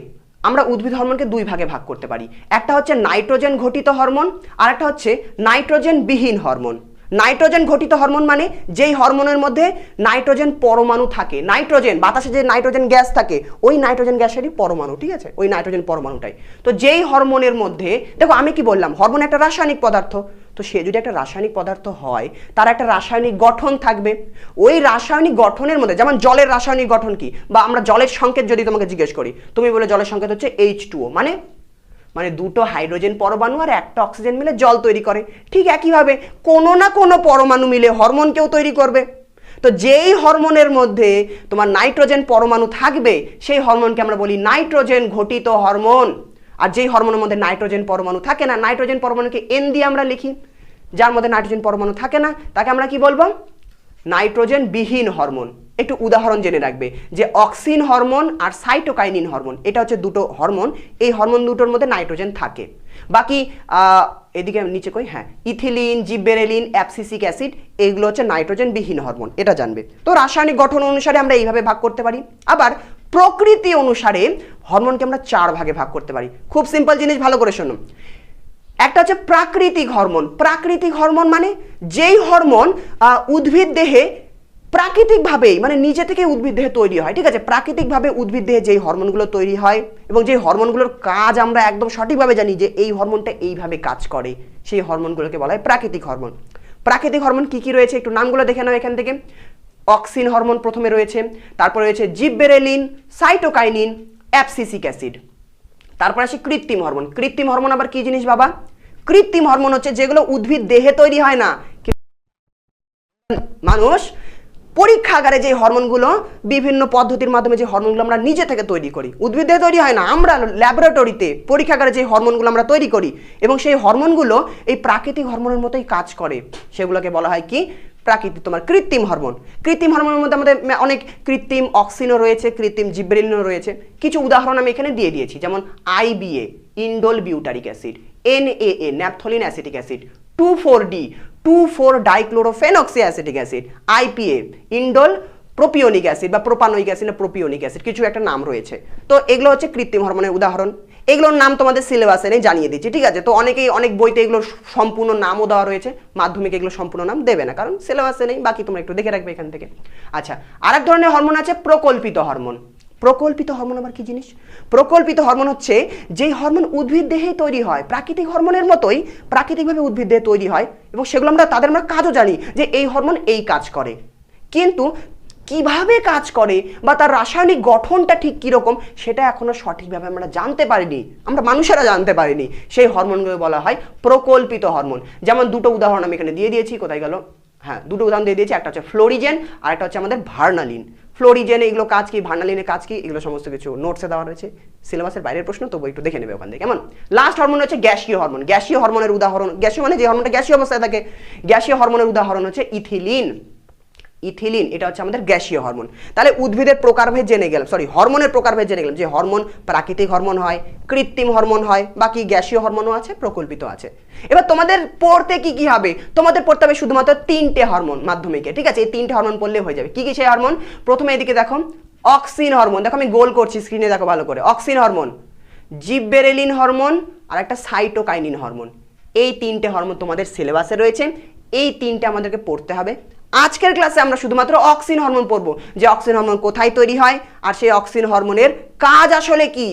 আমরা উদ্ভিদ হরমোনকে দুই ভাগে ভাগ করতে পারি। একটা হচ্ছে নাইট্রোজেন ঘটিত হরমোন, আর একটা হচ্ছে নাইট্রোজেন বিহীন হরমোন। নাইট্রোজেন ঘটিত হরমোন মানে যেই হরমোনের মধ্যে নাইট্রোজেন পরমাণু থাকে। নাইট্রোজেন, বাতাসে যে নাইট্রোজেন গ্যাস থাকে, ওই নাইট্রোজেন গ্যাসেরই পরমাণু। ঠিক আছে, ওই নাইট্রোজেন পরমাণুটাই। তো যেই হরমোনের মধ্যে, দেখো আমি কি বললাম, হরমোন একটা রাসায়নিক পদার্থ। তো সে যদি একটা রাসায়নিক পদার্থ হয়, তার একটা রাসায়নিক গঠন থাকবে। ওই রাসায়নিক গঠনের মধ্যে, যেমন জলের রাসায়নিক গঠন কি, বা আমরা জলের সংকেত যদি তোমাকে জিজ্ঞেস করি, তুমি বলে জলের সংকেত হচ্ছে H2O, মানে দুটো হাইড্রোজেন পরমাণু আর একটা অক্সিজেন মিলে জল তৈরি করে। ঠিক একইভাবে কোনো না কোনো পরমাণু মিলে হরমোনকেও তৈরি করবে। তো যেই হরমোনের মধ্যে তোমার নাইট্রোজেন পরমাণু থাকবে, সেই হরমোনকে আমরা বলি নাইট্রোজেন ঘটিত হরমোন। আর যেই হরমোনের মধ্যে নাইট্রোজেন পরমাণু থাকে না, নাইট্রোজেন পরমাণুকে N দিয়ে আমরা লিখি, যার মধ্যে নাইট্রোজেন পরমাণু থাকে না তাকে আমরা কি বলবো? নাইট্রোজেন বিহীন হরমোন। একটু উদাহরণ জেনে রাখবে যে অক্সিন হরমোন আর সাইটোকাইনিন হরমোন, এটা হচ্ছে দুটো হরমোন। এই হরমোন দুটোর মধ্যে নাইট্রোজেন থাকে। বাকি এদিকে নিচে কই, হ্যাঁ, ইথিলিন, জিববেরেলিন, অ্যাবসিসিক অ্যাসিড, এগুলো হচ্ছে নাইট্রোজেন বিহীন হরমোন, এটা জানবে। তো রাসায়নিক গঠন অনুসারে আমরা এইভাবে ভাগ করতে পারি। আবার প্রকৃতি অনুসারে হরমোনকে আমরা 4 ভাগে ভাগ করতে পারি। খুব সিম্পল জিনিস, ভালো করে শোনো। একটা হচ্ছে প্রাকৃতিক হরমোন। প্রাকৃতিক হরমোন মানে যেই হরমোন উদ্ভিদ দেহে প্রাকৃতিকভাবেই, মানে নিজে থেকে উদ্ভিদ দেহে তৈরি হয়। ঠিক আছে, প্রাকৃতিকভাবে উদ্ভিদ দেহে যেই হরমোনগুলো তৈরি হয় এবং যেই হরমোনগুলোর কাজ আমরা একদম সঠিকভাবে জানি যে এই হরমোনটা এইভাবে কাজ করে, সেই হরমোনগুলোকে বলা হয় প্রাকৃতিক হরমোন। প্রাকৃতিক হরমোন কি কি রয়েছে একটু নামগুলো দেখে নাও এখান থেকে। অক্সিন হরমোন প্রথমে রয়েছে, তারপর রয়েছে জিববেরেলিন, সাইটোকাইনিন, অ্যাবসিসিক অ্যাসিড। তারপর আসে কৃত্রিম হরমোন। কৃত্রিম হরমোন আবার কি জিনিস বাবা? কৃত্রিম হরমোন হচ্ছে যেগুলো উদ্ভিদ দেহে তৈরি হয় না, মানুষ পরীক্ষাগারে যে হরমোনগুলো বিভিন্ন পদ্ধতির মাধ্যমে যে হরমোনগুলো আমরা নিজে থেকে তৈরি করি, উদ্ভিদ দেহে তৈরি হয় না, আমরা ল্যাবরেটরিতে পরীক্ষাগারে যে হরমোনগুলো আমরা তৈরি করি, এবং সেই হরমোনগুলো এই প্রাকৃতিক হরমোনের মতোই কাজ করে, সেগুলোকে বলা হয় কি? প্রাকৃতিক, তোমার কৃত্রিম হরমোন। কৃত্রিম হরমোনের মধ্যে আমাদের অনেক কৃত্রিম অক্সিনও রয়েছে, কৃত্রিম জিববেরেলিনও রয়েছে। কিছু উদাহরণ আমি এখানে দিয়ে দিয়েছি, যেমন IBA, indole butyric acid, NAA, naphthalene acetic acid, 2,4-D, two four dichlorophenoxy acetic acid, IPA, indole propionic acid বা প্রোপানোইক অ্যাসিড না প্রোপিওনিক অ্যাসিড, কিছু একটা নাম রয়েছে। তো এগুলো হচ্ছে কৃত্রিম হরমোনের উদাহরণ। এগুলোর নাম তোমাদের সিলেবাসে নেই, জানিয়ে দিচ্ছি। ঠিক আছে, তো অনেকেই অনেক বইতে এগুলোর সম্পূর্ণ নামও দেওয়া রয়েছে, মাধ্যমিকে এগুলো সম্পূর্ণ নাম দেবে না, কারণ সিলেবাসে নেই। বাকি তোমরা একটু দেখে রাখবে এখান থেকে। আচ্ছা, আরেক ধরনের হরমোন আছে প্রকল্পিত হরমোন। প্রকল্পিত হরমোন আবার কি জিনিস? প্রকল্পিত হরমোন হচ্ছে যেই হরমোন উদ্ভিদ দেহেই তৈরি হয়, প্রাকৃতিক হরমোনের মতোই প্রাকৃতিকভাবে উদ্ভিদ দেহে তৈরি হয়, এবং সেগুলো আমরা আমরা কাজও জানি যে এই হরমোন এই কাজ করে, কিন্তু কিভাবে কাজ করে বা তার রাসায়নিক গঠনটা ঠিক কীরকম সেটা এখনো সঠিকভাবে আমরা জানতে পারিনি, আমরা মানুষেরা জানতে পারিনি। সেই হরমোনগুলো বলা হয় প্রকল্পিত হরমোন। যেমন দুটো উদাহরণ আমি এখানে দিয়ে দিয়েছি, কোথায় গেল, হ্যাঁ, দুটো উদাহরণ দিয়ে দিয়েছি। একটা হচ্ছে ফ্লোরিজেন আর একটা হচ্ছে আমাদের ভার্নালিন। ফ্লোরিজেন এগুলো কাজ কি, ভার্নালিনের কাজ কি, এগুলো সমস্ত কিছু নোটসে দেওয়া রয়েছে, সিলেবাসের বাইরের প্রশ্ন, তবু একটু দেখে নেবে ওখান থেকে। কেমন? লাস্ট হরমোন হচ্ছে গ্যাসীয় হরমোন। গ্যাসীয় হরমোনের উদাহরণ, গ্যাসীয় মানে যে হরমোনটা গ্যাসীয় অবস্থায় থাকে, গ্যাসীয় হরমোনের উদাহরণ হচ্ছে ইথিলিন। ইথিলিন এটা হচ্ছে আমাদের গ্যাসীয় হরমোন। তাহলে উদ্ভিদের প্রকারভেদ জেনে গেলাম, হরমোনের প্রকারভেদ জেনে গেলাম, যে হরমোন প্রাকৃতিক হরমোন হয়, কৃত্রিম হরমোন হয়, বাকি গ্যাসীয় হরমোনও আছে, প্রকল্পিত আছে। এবার তোমাদের পড়তে কি কি হবে? তোমাদের পড়তে হবে শুধুমাত্র 3টে হরমোন মাধ্যমিকে। ঠিক আছে, এই 3টে হরমোন পড়লে হয়ে যাবে। কি কি সেই হরমোন? প্রথমে এদিকে দেখো, অক্সিন হরমোন, দেখো আমি গোল করছি স্ক্রিনে, দেখো ভালো করে। অক্সিন হরমোন, জিববেরেলিন হরমোন আর একটা সাইটোকাইনিন হরমোন। এই 3টে হরমোন তোমাদের সিলেবাসে রয়েছে, এই 3টে আমাদেরকে পড়তে হবে। আজকের ক্লাসে আমরা শুধুমাত্র অক্সিন হরমোন পড়বো, যে অক্সিন হরমোন কোথায় তৈরি হয় আর সেই অক্সিন হরমোনের কাজ আসলে কি,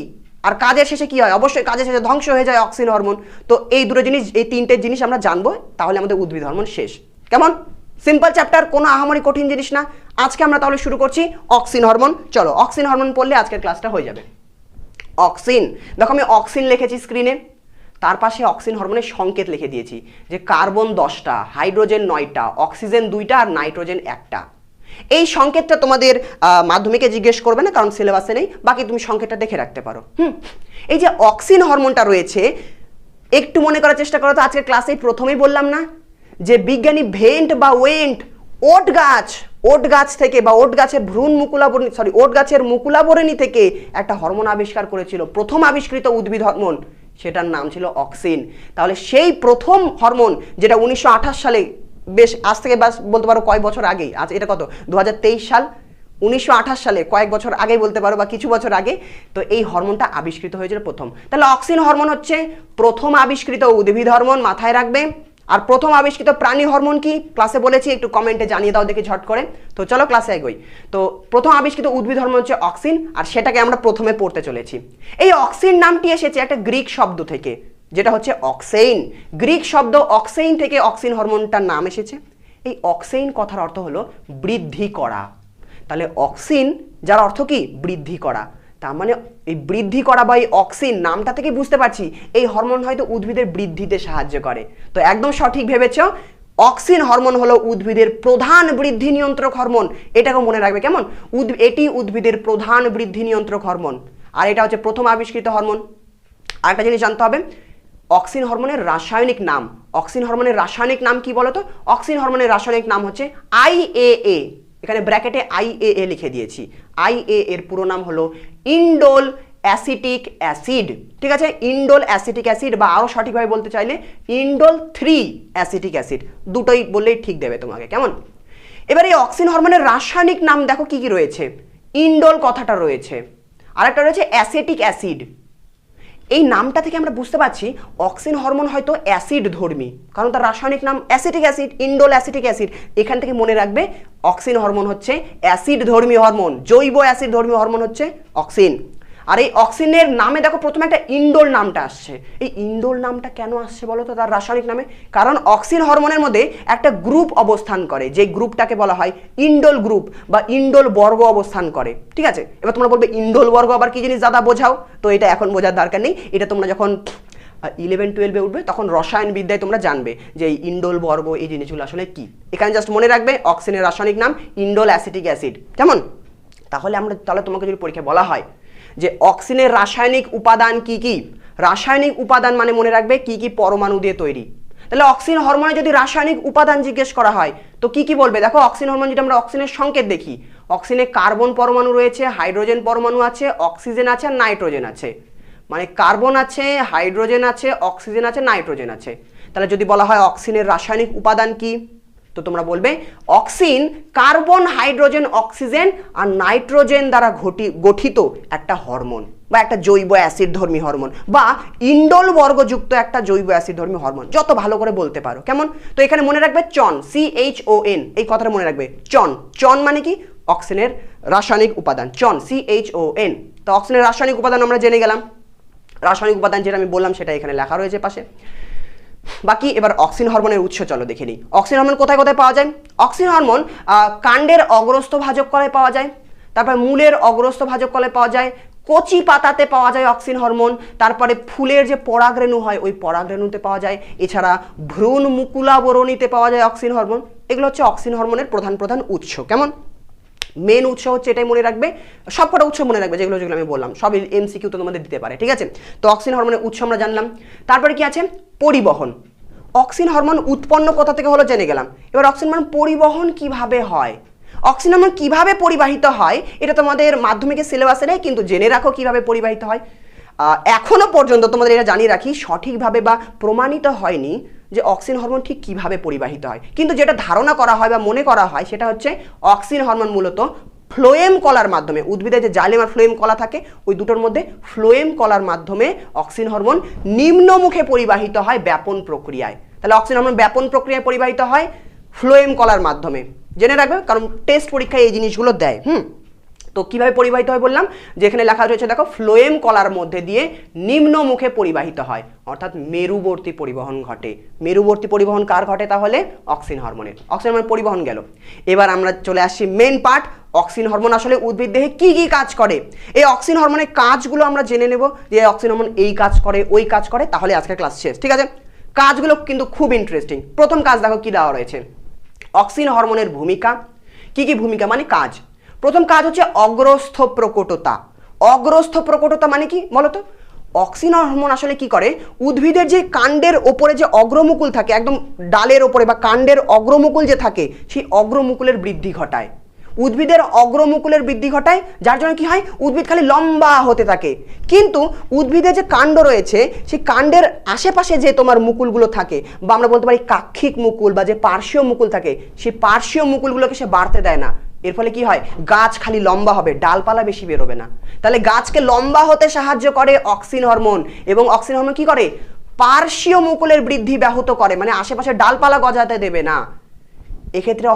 আর কাজের শেষে কি হয়। অবশ্যই কাজের শেষে ধ্বংস হয়ে যায় অক্সিন হরমোন। তো এই দুটো জিনিস, এই 3টে জিনিস আমরা জানবো, তাহলে আমাদের উদ্ভিদ হরমোন শেষ। কেমন? সিম্পল চ্যাপ্টার, কোনো আহামরি কঠিন জিনিস না। আজকে আমরা তাহলে শুরু করছি অক্সিন হরমোন। চলো, অক্সিন হরমোন পড়লে আজকের ক্লাসটা হয়ে যাবে। অক্সিন, দেখো আমি অক্সিন লিখেছি স্ক্রিনে, তার পাশে অক্সিন হরমোনের সংকেত লিখে দিয়েছি যে কার্বন 10টা, হাইড্রোজেন 9টা, অক্সিজেন 2টা আর নাইট্রোজেন 1টা। এই সংকেতটা তোমাদের মাধ্যমিকে জিজ্ঞেস করবে না, কারণ সিলেবাসে নেই, বাকি তুমি সংকেতটা দেখে রাখতে পারো। এই যে অক্সিন হরমোনটা রয়েছে, একটু মনে করার চেষ্টা করো তো। আজকের ক্লাসে প্রথমেই বললাম না যে বিজ্ঞানী ভেন্ট বা ওয়েন্ট ওট গাছ থেকে বা ওট গাছের ওট গাছের মুকুলাবরণী থেকে একটা হরমোন আবিষ্কার করেছিল, প্রথম আবিষ্কৃত উদ্ভিদ হরমোন, সেটার নাম ছিল অক্সিন। তাহলে সেই প্রথম হরমোন যেটা 1928 সালে, বেশ আজ থেকে বলতে পারো কয়েক বছর আগে, আজ এটা কত 2023 সাল, 1928 সালে কয়েক বছর আগে বলতে পারো বা কিছু বছর আগে, তো এই হরমোনটা আবিষ্কৃত হয়েছিল প্রথম। তাহলে অক্সিন হরমোন হচ্ছে প্রথম আবিষ্কৃত উদ্ভিদ হরমোন, মাথায় রাখবে। আর প্রথম আবিষ্কৃত প্রাণী হরমোন কি ক্লাসে বলেছি, একটু কমেন্টে জানিয়ে দাও দেখি ঝট করে। তো চলো ক্লাসে এগোই। তো প্রথম আবিষ্কৃত উদ্ভিদ হরমোন হচ্ছে অক্সিন, আর সেটাকে আমরা প্রথমে পড়তে চলেছি। এই অক্সিন নামটি এসেছে একটা গ্রিক শব্দ থেকে, যেটা হচ্ছে অক্সেইন। গ্রিক শব্দ অক্সেইন থেকে অক্সিন হরমোনটার নাম এসেছে। এই অক্সেইন কথার অর্থ হলো বৃদ্ধি করা। তাহলে অক্সিন যার অর্থ কি বৃদ্ধি করা, তার মানে এই বৃদ্ধি করা বা এই অক্সিন নামটা থেকে বুঝতে পারছি এই হরমোন হয়তো উদ্ভিদের বৃদ্ধিতে সাহায্য করে। তো একদম সঠিক ভেবেছ, অক্সিন হরমোন হলো উদ্ভিদের প্রধান বৃদ্ধি নিয়ন্ত্রক হরমোন। এটাকে মনে রাখবে কেমন, এটি উদ্ভিদের প্রধান বৃদ্ধি নিয়ন্ত্রক হরমোন, আর এটা হচ্ছে প্রথম আবিষ্কৃত হরমোন। আরেকটা জিনিস জানতে হবে, অক্সিন হরমোনের রাসায়নিক নাম। অক্সিন হরমোনের রাসায়নিক নাম কি বলতো? অক্সিন হরমোনের রাসায়নিক নাম হচ্ছে IAA। এখানে ব্র্যাকেটে IAA লিখে দিয়েছি। IA এর পুরো নাম হলো ইন্ডোল অ্যাসিটিক অ্যাসিড। ঠিক আছে, ইন্ডোল অ্যাসিটিক অ্যাসিড, বা আরো সঠিকভাবে বলতে চাইলে ইন্ডোল 3 অ্যাসিটিক অ্যাসিড, দুটোই বললেই ঠিক দেবে তোমাকে, কেমন? এবার এই অক্সিন হরমোনের রাসায়নিক নাম দেখো কি কি রয়েছে। ইন্ডোল কথাটা রয়েছে, আরেকটা রয়েছে অ্যাসিটিক অ্যাসিড। এই নামটা থেকে আমরা বুঝতে পারছি অক্সিন হরমোন হয়তো অ্যাসিড ধর্মী, কারণ তার রাসায়নিক নাম acetic acid, indole acetic acid. এখান থেকে মনে রাখবে অক্সিন হরমোন হচ্ছে অ্যাসিড ধর্মী হরমোন, জৈব অ্যাসিড ধর্মী হরমোন হচ্ছে অক্সিন। আর এই অক্সিনের নামে দেখো প্রথমে একটা ইন্ডোল নামটা আসছে। এই ইন্ডোল নামটা কেন আসছে বলো তো তার রাসায়নিক নামে? কারণ অক্সিন হরমোনের মধ্যে একটা গ্রুপ অবস্থান করে, যে গ্রুপটাকে বলা হয় ইন্ডোল গ্রুপ বা ইন্ডোল বর্গ অবস্থান করে। ঠিক আছে, এবার তোমরা বলবে ইন্ডোল বর্গ আবার কি জিনিস দাদা বোঝাও, তো এটা এখন বোঝার দরকার নেই, এটা তোমরা যখন 11-12 উঠবে তখন রসায়ন বিদ্যায় তোমরা জানবে যে এই ইন্ডোল বর্গ এই জিনিসগুলো আসলে কি। এখানে জাস্ট মনে রাখবে অক্সিনের রাসায়নিক নাম ইন্ডোল অ্যাসিটিক অ্যাসিড, কেমন? তাহলে তোমাকে যদি পরীক্ষায় বলা হয় যে অক্সিনের রাসায়নিক উপাদান কি কি, রাসায়নিক উপাদান মানে মনে রাখবে কি কি পরমাণু দিয়ে তৈরি। তাহলে অক্সিন হরমোনে যদি রাসায়নিক উপাদান জিজ্ঞেস করা হয় তো কি কি বলবে? দেখো অক্সিন হরমোন যেটা আমরা অক্সিনের সংকেত দেখি, অক্সিনে কার্বন পরমাণু রয়েছে, হাইড্রোজেন পরমাণু আছে, অক্সিজেন আছে আর নাইট্রোজেন আছে। মানে কার্বন আছে, হাইড্রোজেন আছে, অক্সিজেন আছে, নাইট্রোজেন আছে। তাহলে যদি বলা হয় অক্সিনের রাসায়নিক উপাদান কি, তো তোমরা বলবে অক্সিন কার্বন, হাইড্রোজেন, অক্সিজেন আর নাইট্রোজেন দ্বারা গঠিত একটা হরমোন বা একটা জৈব অ্যাসিড ধর্মী হরমোন, বা ইন্ডোল বর্গযুক্ত একটা জৈব অ্যাসিড ধর্মী হরমোন, যত ভালো করে বলতে পারো, কেমন? তো এখানে মনে রাখবে চন, CHON, এই কথাটা মনে রাখবে। চন মানে কি? অক্সিনের রাসায়নিক উপাদান, চন, CHON। তো অক্সিনের রাসায়নিক উপাদান আমরা জেনে গেলাম। রাসায়নিক উপাদান যেটা আমি বললাম সেটা এখানে লেখা রয়েছে পাশে। বাকি এবার অক্সিন হরমোনের উৎস চলো দেখে নিই। অক্সিন হরমোন কোথায় কোথায় পাওয়া যায়? অক্সিন হরমোন কাণ্ডের অগ্রস্থ ভাজক কলায় পাওয়া যায়, তারপর মূলের অগ্রস্থ ভাজক কলায় পাওয়া যায়, কচি পাতাতে পাওয়া যায় অক্সিন হরমোন, তারপরে ফুলের যে পরাগরেণু হয় ওই পরাগরেণুতে পাওয়া যায়, এছাড়া ভ্রূণ মুকুলাবরণীতে পাওয়া যায় অক্সিন হরমোন। এগুলো হচ্ছে অক্সিন হরমোনের প্রধান প্রধান উৎস, কেমন? মেন উৎস হচ্ছে এটাই মনে রাখবে, সবকটা উৎস মনে রাখবে যেগুলো যেগুলো আমি বললাম, সব MCQ তো তোমাদের দিতে পারে। ঠিক আছে, তো অক্সিন হরমোনের উৎস আমরা জানলাম। তারপরে কি আছে? পরিবহন। অক্সিন হরমোন উৎপন্ন কোথা থেকে হলো জেনে গেলাম। এবার অক্সিন হরমোন পরিবহন কিভাবে হয়, অক্সিন হরমোন কিভাবে পরিবাহিত হয়, এটা তোমাদের মাধ্যমিকের সিলেবাসে নেই, কিন্তু জেনে রাখো কিভাবে পরিবাহিত হয়। এখনো পর্যন্ত তোমাদের এটা জানিয়ে রাখি সঠিকভাবে বা প্রমাণিত হয়নি যে অক্সিন হরমোন ঠিক কিভাবে পরিবাহিত হয়, কিন্তু যেটা ধারণা করা হয় বা মনে করা হয় সেটা হচ্ছে অক্সিন হরমোন মূলত ফ্লোয়েম কলার মাধ্যমে, উদ্ভিদের যে জাইলেম আর ফ্লোয়েম কলা থাকে ওই দুটোর মধ্যে ফ্লোয়েম কলার মাধ্যমে অক্সিন হরমোন নিম্নমুখে পরিবাহিত হয় ব্যাপন প্রক্রিয়ায়। তাহলে অক্সিন হরমোন ব্যাপন প্রক্রিয়ায় পরিবাহিত হয় ফ্লোয়েম কলার মাধ্যমে, জেনে রাখবে, কারণ টেস্ট পরীক্ষায় এই জিনিসগুলো দেয়। তো কিভাবে পরিবাহিত হয় বললাম, যেখানে লেখা রয়েছে দেখো ফ্লোয়েম কলার মধ্যে দিয়ে নিম্নমুখে পরিবাহিত হয়, অর্থাৎ মেরুবর্তী পরিবহন ঘটে। মেরুবর্তী পরিবহন কার ঘটে? তাহলে অক্সিন হরমোনের। অক্সিন হরমোনের পরিবহন গেল। এবার আমরা চলে আসছি মেন পার্ট, অক্সিন হরমোন আসলে উদ্ভিদ দেহে কি কি কাজ করে। এই অক্সিন হরমোনের কাজগুলো আমরা জেনে নেব, যে অক্সিন হরমোন এই কাজ করে ওই কাজ করে, তাহলে আজকের ক্লাস শেষ। ঠিক আছে, কাজগুলো কিন্তু খুব ইন্টারেস্টিং। প্রথম কাজ দেখো কি দেওয়া রয়েছে, অক্সিন হরমোনের ভূমিকা, কি কি ভূমিকা মানে কাজ। প্রথম কাজ হচ্ছে অগ্রস্থ প্রকটতা। অগ্রস্থ প্রকটতা মানে কি বলতো? অক্সিন হরমোন আসলে কি করে, উদ্ভিদের যে কাণ্ডের ওপরে যে অগ্রমুকুল থাকে, একদম ডালের ওপরে বা কাণ্ডের অগ্রমুকুল যে থাকে, সেই অগ্রমুকুলের বৃদ্ধি ঘটায়। উদ্ভিদের অগ্রমুকুলের বৃদ্ধি ঘটায়, যার জন্য কি হয়, উদ্ভিদ খালি লম্বা হতে থাকে। কিন্তু উদ্ভিদের যে কাণ্ড রয়েছে, সেই কাণ্ডের আশেপাশে যে তোমার মুকুলগুলো থাকে, বা আমরা বলতে পারি কাক্ষিক মুকুল বা যে পার্শ্বীয় মুকুল থাকে, সেই পার্শ্বীয় মুকুলগুলোকে সে বাড়তে দেয় না। এর ফলে কি হয়, গাছ খালি লম্বা হবে, ডালপালা বেশি বেরোবে না। তাহলে গাছকে লম্বা হতে সাহায্য করে অক্সিন হরমোন, এবং অক্সিন হরমোন কি করে, পার্শ্বীয় মুকুলের বৃদ্ধি ব্যাহত করে, মানে আশেপাশে ডালপালা গজাতে দেবে না। এক্ষেত্রে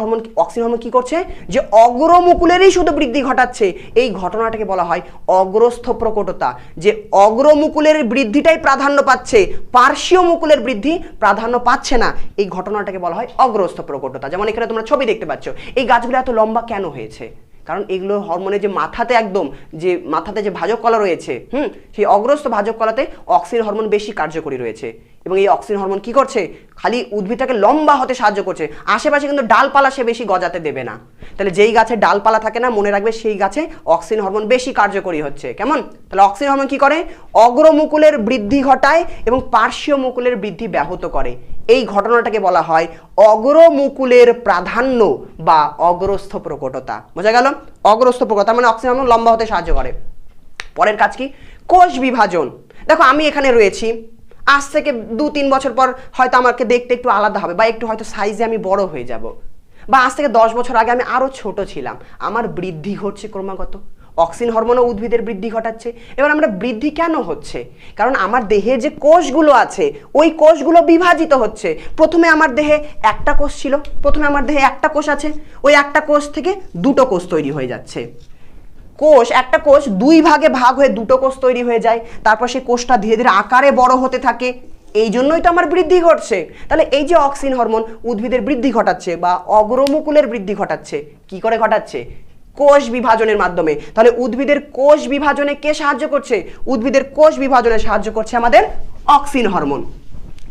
অক্সিন হরমোন কি করছে, যে অগ্রমুকুলেরই শুধু বৃদ্ধি ঘটাচ্ছে। এই ঘটনাটাকে বলা হয় অগ্রস্থ প্রকটতা, যে অগ্রমুকুলের বৃদ্ধিটাই প্রাধান্য পাচ্ছে, পার্শ্বীয় মুকুলের বৃদ্ধি প্রাধান্য পাচ্ছে না। এই ঘটনাটাকে বলা হয় অগ্রস্থ প্রকটতা। যেমন এখানে তোমরা ছবি দেখতে পাচ্ছ, এই গাছগুলো এত লম্বা কেন হয়েছে, কারণ এগুলো হরমোনের যে মাথাতে একদম যে মাথাতে যে ভাজক কলা রয়েছে, সেই অগ্রস্থ ভাজক কলাতে অক্সিন হরমোন বেশি কার্যকরী রয়েছে। এবং এই অক্সিন হরমোন কি করছে, খালি উদ্ভিদটাকে লম্বা হতে সাহায্য করছে, আশেপাশে কিন্তু ডালপালা সে বেশি গজাতে দেবে না। তাহলে যেই গাছে ডালপালা থাকে না, মনে রাখবে সেই গাছে অক্সিন হরমোন বেশি কার্যকরী হচ্ছে। কেমন? তাহলে অক্সিন হরমোন কি করে, অগ্রমুকুলের বৃদ্ধি ঘটায় এবং পার্শ্বীয় মুকুলের বৃদ্ধি ব্যাহত করে। এই ঘটনাটাকে বলা হয় অগ্রমুকুলের প্রাধান্য বা অগ্রস্থ প্রকটতা। বোঝা গেল? অগ্রস্থ প্রকটতা মানে অক্সিন হরমোন লম্বা হতে সাহায্য করে। পরের কাজ কি, কোষ বিভাজন। দেখো আমি এখানে রয়েছি, আজ থেকে 2-3 বছর পর হয়তো আমাকে দেখতে একটু আলাদা হবে, বা একটু হয়তো সাইজে আমি বড় হয়ে যাব, বা আজ থেকে 10 বছর আগে আমি আরো ছোট ছিলাম। আমার বৃদ্ধি ঘটছে ক্রমাগত, অক্সিন হরমোনও উদ্ভিদের বৃদ্ধি ঘটাচ্ছে। এবার আমরা বৃদ্ধি কেন হচ্ছে, কারণ আমার দেহে যে কোষগুলো আছে, ওই কোষগুলো বিভাজিত হচ্ছে। প্রথমে আমার দেহে একটা কোষ ছিল, প্রথমে আমার দেহে একটা কোষ আছে, ওই একটা কোষ থেকে দুটো কোষ তৈরি হয়ে যাচ্ছে। কোষ, একটা কোষ 2 ভাগে ভাগ হয়ে দুটো কোষ তৈরি হয়ে যায়, তারপর সেই কোষটা ধীরে ধীরে আকারে বড় হতে থাকে। এই জন্যই তো আমার বৃদ্ধি ঘটছে। তাহলে এই যে অক্সিন হরমোন উদ্ভিদের বৃদ্ধি ঘটাচ্ছে বা অগ্রমুকুলের বৃদ্ধি ঘটাচ্ছে, কি করে ঘটাচ্ছে, কোষ বিভাজনের মাধ্যমে। তাহলে উদ্ভিদের কোষ বিভাজনে কে সাহায্য করছে, উদ্ভিদের কোষ বিভাজনে সাহায্য করছে আমাদের অক্সিন হরমোন।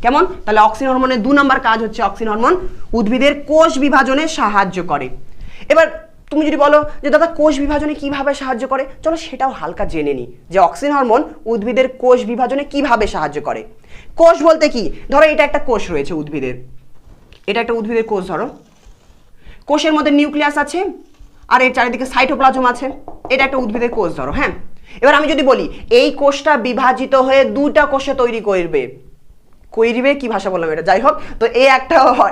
কেমন? তাহলে অক্সিন হরমোনের 2 নম্বর কাজ হচ্ছে উদ্ভিদের হরমোন উদ্ভিদের কোষ বিভাজনে সাহায্য করে। এবার তুমি যদি বলো যে দাদা কোষ বিভাজনে কিভাবে সাহায্য করে, চলো সেটাও হালকা জেনে নিই, যে অক্সিন হরমোন উদ্ভিদের কোষ বিভাজনে কিভাবে সাহায্য করে। কোষ বলতে কি, ধরো এটা একটা কোষ রয়েছে উদ্ভিদের, এটা একটা উদ্ভিদের কোষ ধরো, কোষের মধ্যে নিউক্লিয়াস আছে আর এর চারিদিকে সাইটোপ্লাজম আছে, এটা একটা উদ্ভিদের কোষ ধরো। হ্যাঁ, এবার আমি যদি বলি এই কোষটা বিভাজিত হয়ে 2টা কোষে তৈরি করবে, কি ভাষা বললাম এটা, যাই হোক, তো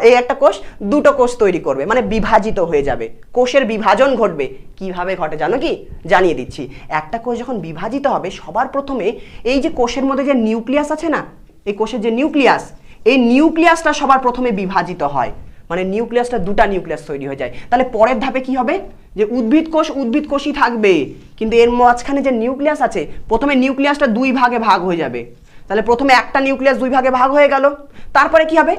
এই একটা কোষ 2টো কোষ তৈরি করবে, মানে বিভাজিত হয়ে যাবে, কোষের বিভাজন ঘটবে। কিভাবে ঘটে জানো কি, জানিয়ে দিচ্ছি। একটা কোষ যখন বিভাজিত হবে, সবার প্রথমে এই যে কোষের মধ্যে যে নিউক্লিয়াস আছে না, এই কোষের যে নিউক্লিয়াস, এই নিউক্লিয়াসটা সবার প্রথমে বিভাজিত হয়, মানে নিউক্লিয়াসটা 2টা নিউক্লিয়াস তৈরি হয়ে যায়। তাহলে পরের ধাপে কি হবে, যে উদ্ভিদ কোষই থাকবে, কিন্তু এর মাঝখানে যে নিউক্লিয়াস আছে, প্রথমে নিউক্লিয়াসটা 2 ভাগে ভাগ হয়ে যাবে। তাহলে প্রথমে একটা নিউক্লিয়াস 2 ভাগে ভাগ হয়ে গেল, তারপরে কি হবে,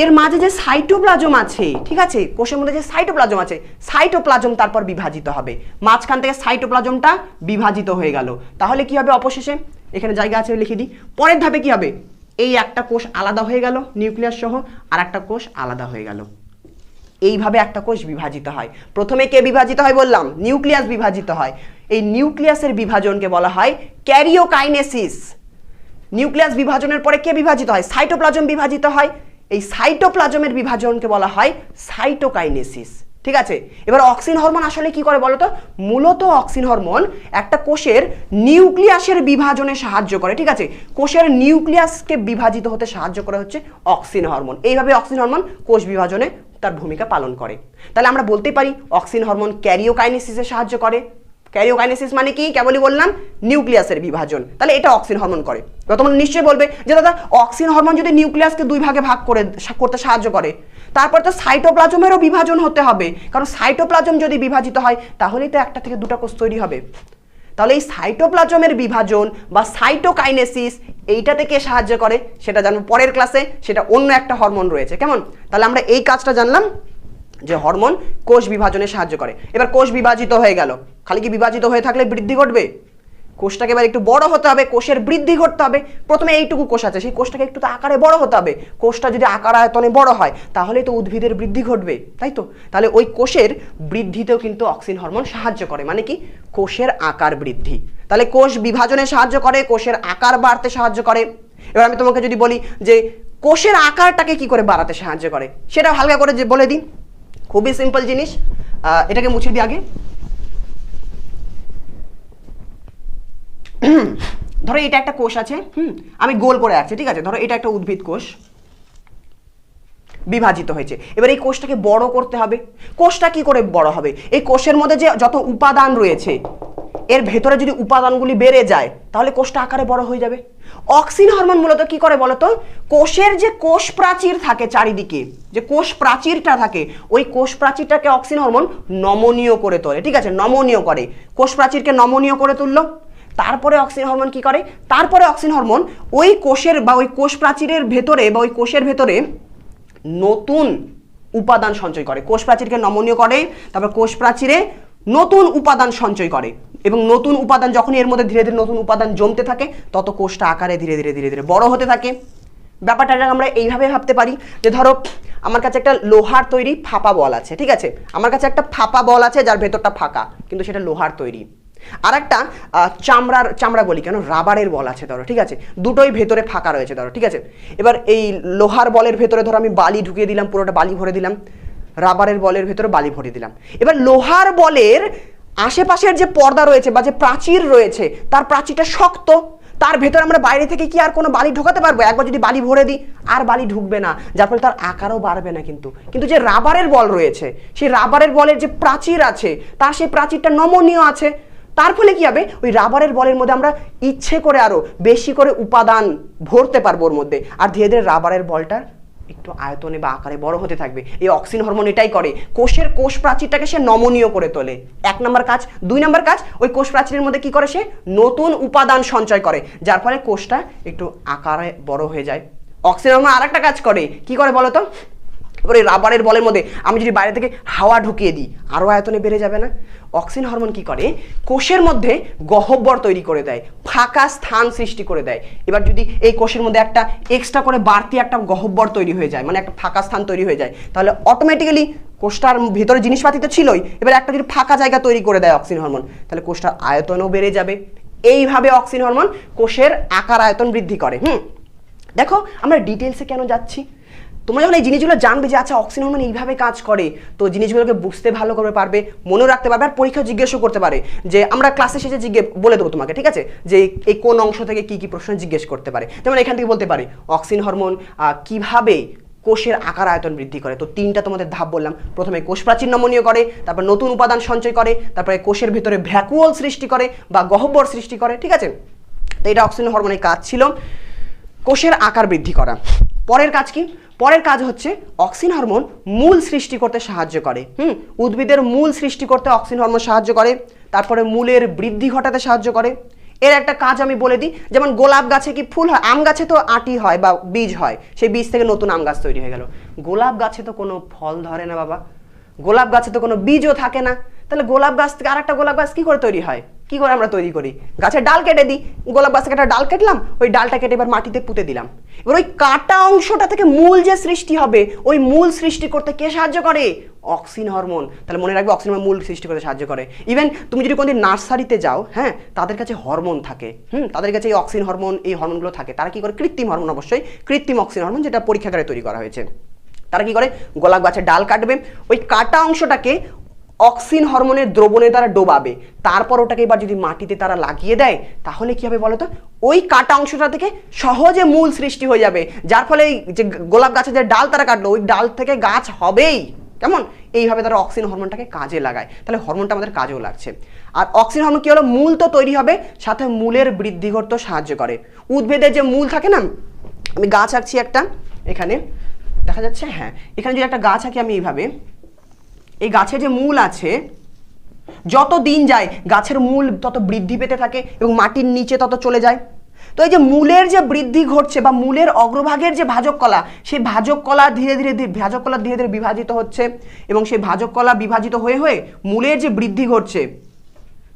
এর মাঝে যে সাইটোপ্লাজম আছে, ঠিক আছে, কোষের মধ্যে যে সাইটোপ্লাজম আছে, সাইটোপ্লাজম তারপর বিভাজিত হবে, মাঝখান থেকে সাইটোপ্লাজমটা বিভাজিত হয়ে গেল। তাহলে কি হবে, অবশেষে এখানে জায়গা আছে লিখে দিই, পরের ধাপে কি হবে, এই একটা কোষ আলাদা হয়ে গেল নিউক্লিয়াস সহ, আর একটা কোষ আলাদা হয়ে গেল। এইভাবে একটা কোষ বিভাজিত হয়। প্রথমে কে বিভাজিত হয় বললাম, নিউক্লিয়াস বিভাজিত হয়। এই নিউক্লিয়াসের বিভাজনকে বলা হয় ক্যারিওকাইনেসিস। নিউক্লিয়াস বিভাজনের পরে কে বিভাজিত হয়, সাইটোপ্লাজম বিভাজিত হয়। এই সাইটোপ্লাজমের বিভাজনকে বলা হয় সাইটোকাইনেসিস। ঠিক আছে, এবার অক্সিন হরমোন আসলে কি করে বলতো, মূলত অক্সিন হরমোন একটা কোষের নিউক্লিয়াসের বিভাজনে সাহায্য করে। ঠিক আছে, কোষের নিউক্লিয়াসকে বিভাজিত হতে সাহায্য করে হচ্ছে অক্সিন হরমোন। এইভাবে অক্সিন হরমোন কোষ বিভাজনে তার ভূমিকা পালন করে। তাহলে আমরা বলতে পারি অক্সিন হরমোন ক্যারিওকাইনেসিসে সাহায্য করে। ক্যারিওকাইনেসিস মানে কি, কেবলই বললাম নিউক্লিয়াসের বিভাজন, তাহলে এটা অক্সিন হরমোন করে। তোমরা নিশ্চয়ই বলবে যে দাদা অক্সিন হরমোন যদি নিউক্লিয়াসকে 2 ভাগে ভাগ করতে সাহায্য করে, তারপর তো সাইটোপ্লাজমেরও বিভাজন হতে হবে, কারণ সাইটোপ্লাজম যদি বিভাজিত হয় তাহলেই তো একটা থেকে 2টা কোষ তৈরি হবে। তাহলে এই সাইটোপ্লাজমের বিভাজন বা সাইটোকাইনেসিস এইটাতে কে সাহায্য করে সেটা জানবো পরের ক্লাসে, সেটা অন্য একটা হরমোন রয়েছে। কেমন? তাহলে আমরা এই কাজটা জানলাম যে হরমোন কোষ বিভাজনে সাহায্য করে। এবার কোষ বিভাজিত হয়ে গেল, খালি কি বিভাজিত হয়ে থাকলে বৃদ্ধি ঘটবে? কোষটাকে এবার একটু বড় হতে হবে, কোষের বৃদ্ধি ঘটতে হবে। প্রথমে এইটুকু কোষ আছে, সেই কোষটাকে একটু তো আকারে বড় হতে হবে। কোষটা যদি আকার আয়তনে বড় হয় তাহলেই তো উদ্ভিদের বৃদ্ধি ঘটবে, তাই তো? তাহলে ওই কোষের বৃদ্ধিতেও কিন্তু অক্সিন হরমোন সাহায্য করে, মানে কি কোষের আকার বৃদ্ধি। তাহলে কোষ বিভাজনে সাহায্য করে, কোষের আকার বাড়তে সাহায্য করে। এবার আমি তোমাকে যদি বলি যে কোষের আকারটাকে কি করে বাড়াতে সাহায্য করে, সেটা হালকা করে যে বলে দিই। খুবই সিম্পল জিনিস, এটাকে মুছে দিই আগে। ধরো এটা একটা কোষ আছে, আমি গোল করে আছি, ঠিক আছে? ধরো এটা একটা উদ্ভিদ কোষ বিভাজিত হয়েছে। এবার এই কোষটাকে বড় করতে হবে। কোষটা কি করে বড় হবে? এই কোষের মধ্যে যে যত উপাদান রয়েছে এর ভেতরে যদি উপাদানগুলি বেড়ে যায় তাহলে কোষটা আকারে বড় হয়ে যাবে। অক্সিন হরমোন মূলত কি করে বলতো? কোষের যে কোষ প্রাচীর থাকে চারিদিকে, যে কোষ প্রাচীরটা থাকে, ওই কোষ প্রাচীরটাকে অক্সিন হরমোন নমনীয় করে তোলে, ঠিক আছে? নমনীয় করে, কোষ প্রাচীরকে নমনীয় করে তুললো। তারপরে অক্সিন হরমোন কি করে? তারপরে অক্সিন হরমোন ওই কোষের বা ওই কোষ প্রাচীরের ভেতরে বা ওই কোষের ভেতরে নতুন উপাদান সঞ্চয় করে। কোষ প্রাচীরকে নমনীয় করে, তারপর কোষ প্রাচীরে নতুন উপাদান সঞ্চয় করে, এবং নতুন উপাদান যখন এর মধ্যে ধীরে ধীরে নতুন উপাদান জমতে থাকে তত কোষটা আকারে ধীরে ধীরে ধীরে ধীরে বড় হতে থাকে। ব্যাপারটা আমরা এইভাবে ভাবতে পারি যে ধরো আমার কাছে একটা লোহার তৈরি ফাঁপা বল আছে, ঠিক আছে? আমার কাছে একটা ফাঁপা বল আছে যার ভেতরটা ফাঁকা, কিন্তু সেটা লোহার তৈরি। আর একটা চামড়া বলি কেন, রাবারের বল আছে ধরো, ঠিক আছে? দুটোই ভেতরে ফাঁকা রয়েছে ধরো, ঠিক আছে? এবার এই লোহার বলের ভেতরে ধরো আমি বালি ঢুকিয়ে দিলাম, পুরোটা বালি ভরে দিলাম, রাবারের বলের ভেতরে বালি ভরে দিলাম। এবার লোহার বলের আশেপাশের যে পর্দা রয়েছে বা যে প্রাচীর রয়েছে তার প্রাচীরটা শক্ত, তার ভেতরে আমরা বাইরে থেকে কি আর কোনো বালি ঢোকাতে পারবো? একবার যদি বালি ভরে দিই আর বালি ঢুকবে না, যার ফলে তার আকারও বাড়বে না। কিন্তু যে রাবারের বল রয়েছে, সেই রাবারের বলের যে প্রাচীর আছে তার সেই প্রাচীরটা নমনীয় আছে, তার ফলে কি হবে? ওই রাবারের বলের মধ্যে আমরা ইচ্ছে করে আরো বেশি করে উপাদান ভরতে পারবো ওর মধ্যে, আর ধীরে ধীরে রাবারের বলটা একটু আয়তনে বা আকারে বড় হতে থাকবে। এই অক্সিন হরমোন এটাই করে, কোষের কোষ প্রাচীরটাকে সে নমনীয় করে তোলে। 1 নম্বর কাজ। 2 নম্বর কাজ, ওই কোষ প্রাচীরের মধ্যে কি করে? সে নতুন উপাদান সঞ্চয় করে, যার ফলে কোষটা একটু আকারে বড় হয়ে যায়। অক্সিন হরমোন আর একটা কাজ করে, কি করে বলো তো? এবার এই রাবারের বলের মধ্যে আমি যদি বাইরে থেকে হাওয়া ঢুকিয়ে দিই আরও আয়তনে বেড়ে যাবে না? অক্সিন হরমোন কি করে? কোষের মধ্যে গহ্বর তৈরি করে দেয়, ফাঁকা স্থান সৃষ্টি করে দেয়। এবার যদি এই কোষের মধ্যে একটা এক্সট্রা করে বাড়তি একটা গহ্বর তৈরি হয়ে যায়, মানে একটা ফাঁকা স্থান তৈরি হয়ে যায়, তাহলে অটোমেটিক্যালি কোষটার ভিতরে জিনিসপাতি তো ছিলই, এবার একটা যদি ফাঁকা জায়গা তৈরি করে দেয় অক্সিন হরমোন, তাহলে কোষটার আয়তনও বেড়ে যাবে। এইভাবে অক্সিন হরমোন কোষের আকার আয়তন বৃদ্ধি করে। দেখো আমরা ডিটেলসে কেন যাচ্ছি? তোমরা যখন এই জিনিসগুলো জানবে যে আচ্ছা অক্সিন হরমোন এইভাবে কাজ করে, তো জিনিসগুলোকে বুঝতে ভালো করে পারবে, মনে রাখতে পারবে, আর পরীক্ষা জিজ্ঞেসও করতে পারে। যে আমরা ক্লাসে শেষে বলে দেবো তোমাকে, ঠিক আছে? যে এই কোন অংশ থেকে কি কি প্রশ্ন জিজ্ঞেস করতে পারে। যেমন এখান থেকে বলতে পারি অক্সিন হরমোন কিভাবে কোষের আকার আয়তন বৃদ্ধি করে। তো 3টা তোমাদের ধাপ বললাম। প্রথমে কোষ প্রাচীর নমনীয় করে, তারপর নতুন উপাদান সঞ্চয় করে, তারপরে কোষের ভিতরে ভ্যাকুয়াল সৃষ্টি করে বা গহ্বর সৃষ্টি করে, ঠিক আছে? তো এটা অক্সিন হরমোনের কাজ ছিল, কোষের আকার বৃদ্ধি করা। পরের কাজ কি? পরের কাজ হচ্ছে অক্সিন হরমোন মূল সৃষ্টি করতে সাহায্য করে। উদ্ভিদের মূল সৃষ্টি করতে অক্সিন হরমোন সাহায্য করে, তারপরে মূলের বৃদ্ধি ঘটাতে সাহায্য করে। এর একটা কাজ আমি বলে দিই, যেমন গোলাপ গাছে কি ফুল হয়? আম গাছে তো আঁটি হয় বা বীজ হয়, সেই বীজ থেকে নতুন আম গাছ তৈরি হয়ে গেল। গোলাপ গাছে তো কোনো ফল ধরে না বাবা, গোলাপ গাছে তো কোনো বীজও থাকে না, তাহলে গোলাপ গাছ থেকে আরেকটা গোলাপ গাছ কি করে তৈরি হয়? কি করে আমরা তৈরি করি? গাছের ডাল কেটে দিই, গোলাপ গাছ থেকে একটা ডাল কাটলাম, ওই ডালটা কেটে এবার মাটিতে পুঁতে দিলাম। এবার ওই কাটা অংশটা থেকে মূল যে সৃষ্টি হবে, ওই মূল সৃষ্টি করতে কে সাহায্য করে? Auxin hormone. তাহলে মনে রাখবে অক্সিন হরমোন মূল সৃষ্টি করতে সাহায্য করে। ইভেন তুমি যদি কোনোদিন নার্সারিতে যাও, হ্যাঁ, তাদের কাছে হরমোন থাকে, তাদের কাছে এই অক্সিন হরমোন, এই হরমোনগুলো থাকে। তারা কি করে? কৃত্রিম হরমোন, অবশ্যই কৃত্রিম অক্সিন হরমোন, যেটা পরীক্ষাগারে তৈরি করা হয়েছে। তারা কি করে? গোলাপ গাছের ডাল কাটবে, ওই কাটা অংশটাকে অক্সিন হরমোনের দ্রবণে তারা ডোবাবে, তারপর ওটাকে এবার যদি মাটিতে তারা লাগিয়ে দেয় তাহলে কি হবে বলতো? ওই কাটা অংশটা থেকে সহজে মূল সৃষ্টি হয়ে যাবে, যার ফলে যে গোলাপ গাছের যে ডাল তারা কাটলো ওই ডাল থেকে গাছ হবেই। কেমন? এইভাবে তারা অক্সিন হরমোনটাকে কাজে লাগায়। তাহলে হরমোনটা আমাদের কাজেও লাগছে। আর অক্সিন হরমোন কি হলো? মূল তো তৈরি হবে, সাথে মূলের বৃদ্ধি করতেও সাহায্য করে। উদ্ভিদের যে মূল থাকে না, আমি গাছ আঁকছি একটা, এখানে দেখা যাচ্ছে, হ্যাঁ, এখানে যদি একটা গাছ আঁকি আমি এইভাবে, এই গাছের যে মূল আছে, যত দিন যায় গাছের মূল তত বৃদ্ধি পেতে থাকে এবং মাটির নিচে তত চলে যায়। তো এই যে মূলের যে বৃদ্ধি ঘটছে বা মূলের অগ্রভাগের যে ভাজক কলা, সেই ভাজক কলা ধীরে ধীরে বিভাজিত হচ্ছে, এবং সেই ভাজক কলা বিভাজিত হয়ে হয়ে মূলের যে বৃদ্ধি ঘটছে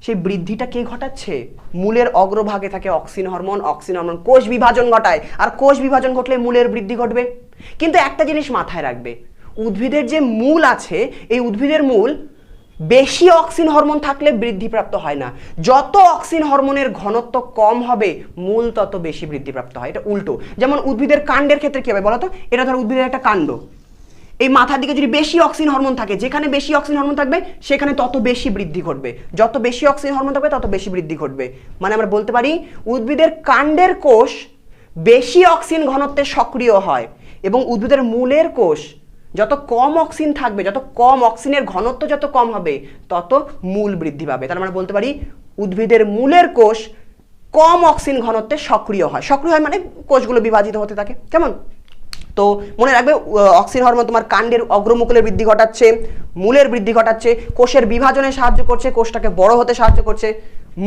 সেই বৃদ্ধিটা কে ঘটাচ্ছে? মূলের অগ্রভাগে থাকে অক্সিন হরমোন। অক্সিন হরমোন কোষ বিভাজন ঘটায়, আর কোষ বিভাজন ঘটলে মূলের বৃদ্ধি ঘটবে। কিন্তু একটা জিনিস মাথায় রাখবে, উদ্ভিদের যে মূল আছে, এই উদ্ভিদের মূল বেশি অক্সিন হরমোন থাকলে বৃদ্ধিপ্রাপ্ত হয় না। যত অক্সিন হরমোনের ঘনত্ব কম হবে মূল তত বেশি বৃদ্ধিপ্রাপ্ত হয়। এটা উল্টো। যেমন উদ্ভিদের কাণ্ডের ক্ষেত্রে কি হবে বলতো? এটা ধর উদ্ভিদের একটা কাণ্ড, এই মাথার দিকে যদি বেশি অক্সিন হরমোন থাকে, যেখানে বেশি অক্সিন হরমোন থাকবে সেখানে তত বেশি বৃদ্ধি ঘটবে। যত বেশি অক্সিন হরমোন থাকবে তত বেশি বৃদ্ধি ঘটবে। মানে আমরা বলতে পারি উদ্ভিদের কাণ্ডের কোষ বেশি অক্সিন ঘনত্বে সক্রিয় হয়, এবং উদ্ভিদের মূলের কোষ যত কম অক্সিন থাকবে, যত কম অক্সিনের ঘনত্ব যত কম হবে তত মূল বৃদ্ধি পাবে। তাহলে আমরা বলতে পারি উদ্ভিদের মূলের কোষ কম অক্সিন ঘনত্বে সক্রিয় হয়। সক্রিয় হয় মানে কোষগুলো বিভাজিত হতে থাকে। কেমন? তো মনে রাখবে অক্সিন হরমোন তোমার কাণ্ডের অগ্রমুকুলের বৃদ্ধি ঘটাচ্ছে, মূলের বৃদ্ধি ঘটাচ্ছে, কোষের বিভাজনে সাহায্য করছে, কোষটাকে বড় হতে সাহায্য করছে,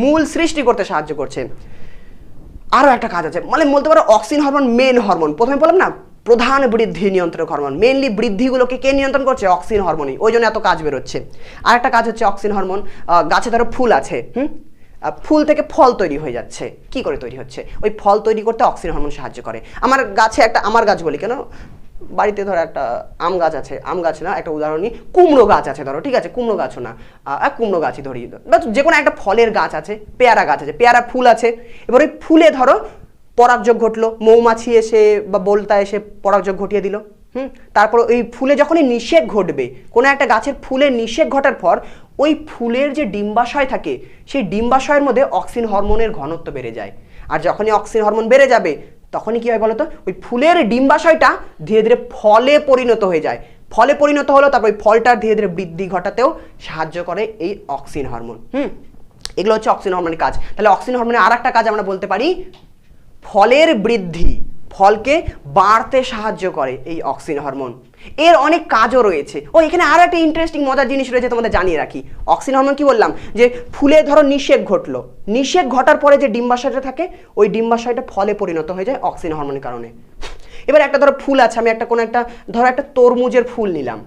মূল সৃষ্টি করতে সাহায্য করছে। আরও একটা কাজ আছে, মানে বলতে পারো অক্সিন হরমোন মেন হরমোন। প্রথমে বললাম না প্রধান বৃদ্ধি নিয়ন্ত্রক হরমোন, মেনলি বৃদ্ধিগুলোকে কে নিয়ন্ত্রণ করছে? অক্সিন হরমোনই। ওই জন্য এত কাজ বেরোচ্ছে। আর একটা কাজ হচ্ছে অক্সিন হরমোন, গাছে ধরো ফুল আছে, ফুল থেকে ফল তৈরি হয়ে যাচ্ছে। কি করে তৈরি হচ্ছে? ওই ফল তৈরি করতে অক্সিন হরমোন সাহায্য করে। আমার গাছে একটা, আমার গাছ বলি কেন, বাড়িতে ধরো একটা আম গাছ আছে, আম গাছ না, একটা উদাহরণই কুমড়ো গাছ আছে ধরো, ঠিক আছে, কুমড়ো গাছও না, কুমড়ো গাছই ধরি, যে কোনো একটা ফলের গাছ আছে, পেয়ারা গাছ আছে, পেয়ারা ফুল আছে। এবার ওই ফুলে ধরো পরাগযোগ ঘটলো, মৌমাছি এসে বা বোলতা এসে পরাগযোগ ঘটিয়ে দিল। তারপর ওই ফুলে যখনই নিষেক ঘটবে, কোনো একটা গাছের ফুলে নিষেক ঘটার পর ওই ফুলের যে ডিম্বাশয় থাকে, সেই ডিম্বাশয়ের মধ্যে অক্সিন হরমোনের ঘনত্ব বেড়ে যায়। আর যখনই অক্সিন হরমোন বেড়ে যাবে তখনই কি হয় বলতো? ওই ফুলের ডিম্বাশয়টা ধীরে ধীরে ফলে পরিণত হয়ে যায়। ফলে পরিণত হলো, তারপর ওই ফলটার ধীরে ধীরে বৃদ্ধি ঘটাতেও সাহায্য করে এই অক্সিন হরমোন। এগুলো হচ্ছে অক্সিন হরমোনের কাজ। তাহলে অক্সিন হরমোনের আর একটা কাজ আমরা বলতে পারি ফলের বৃদ্ধি, ফলকে বাড়তে সাহায্য করে এই অক্সিন হরমোন। এর অনেক কাজও রয়েছে। ও এখানে আর একটা ইন্টারেস্টিং মজার জিনিস রয়েছে, তোমাদের জানিয়ে রাখি। অক্সিন হরমোন কি বললাম, যে ফুলে ধরো নিষেক ঘটলো, নিষেক ঘটার পরে যে ডিম্বাশয়টা থাকে ওই ডিম্বাশয়টা ফলে পরিণত হয়ে যায় অক্সিন হরমোনের কারণে। এবার একটা ধরো ফুল আছে, আমি একটা কোনো একটা ধরো একটা তরমুজের ফুল নিলাম,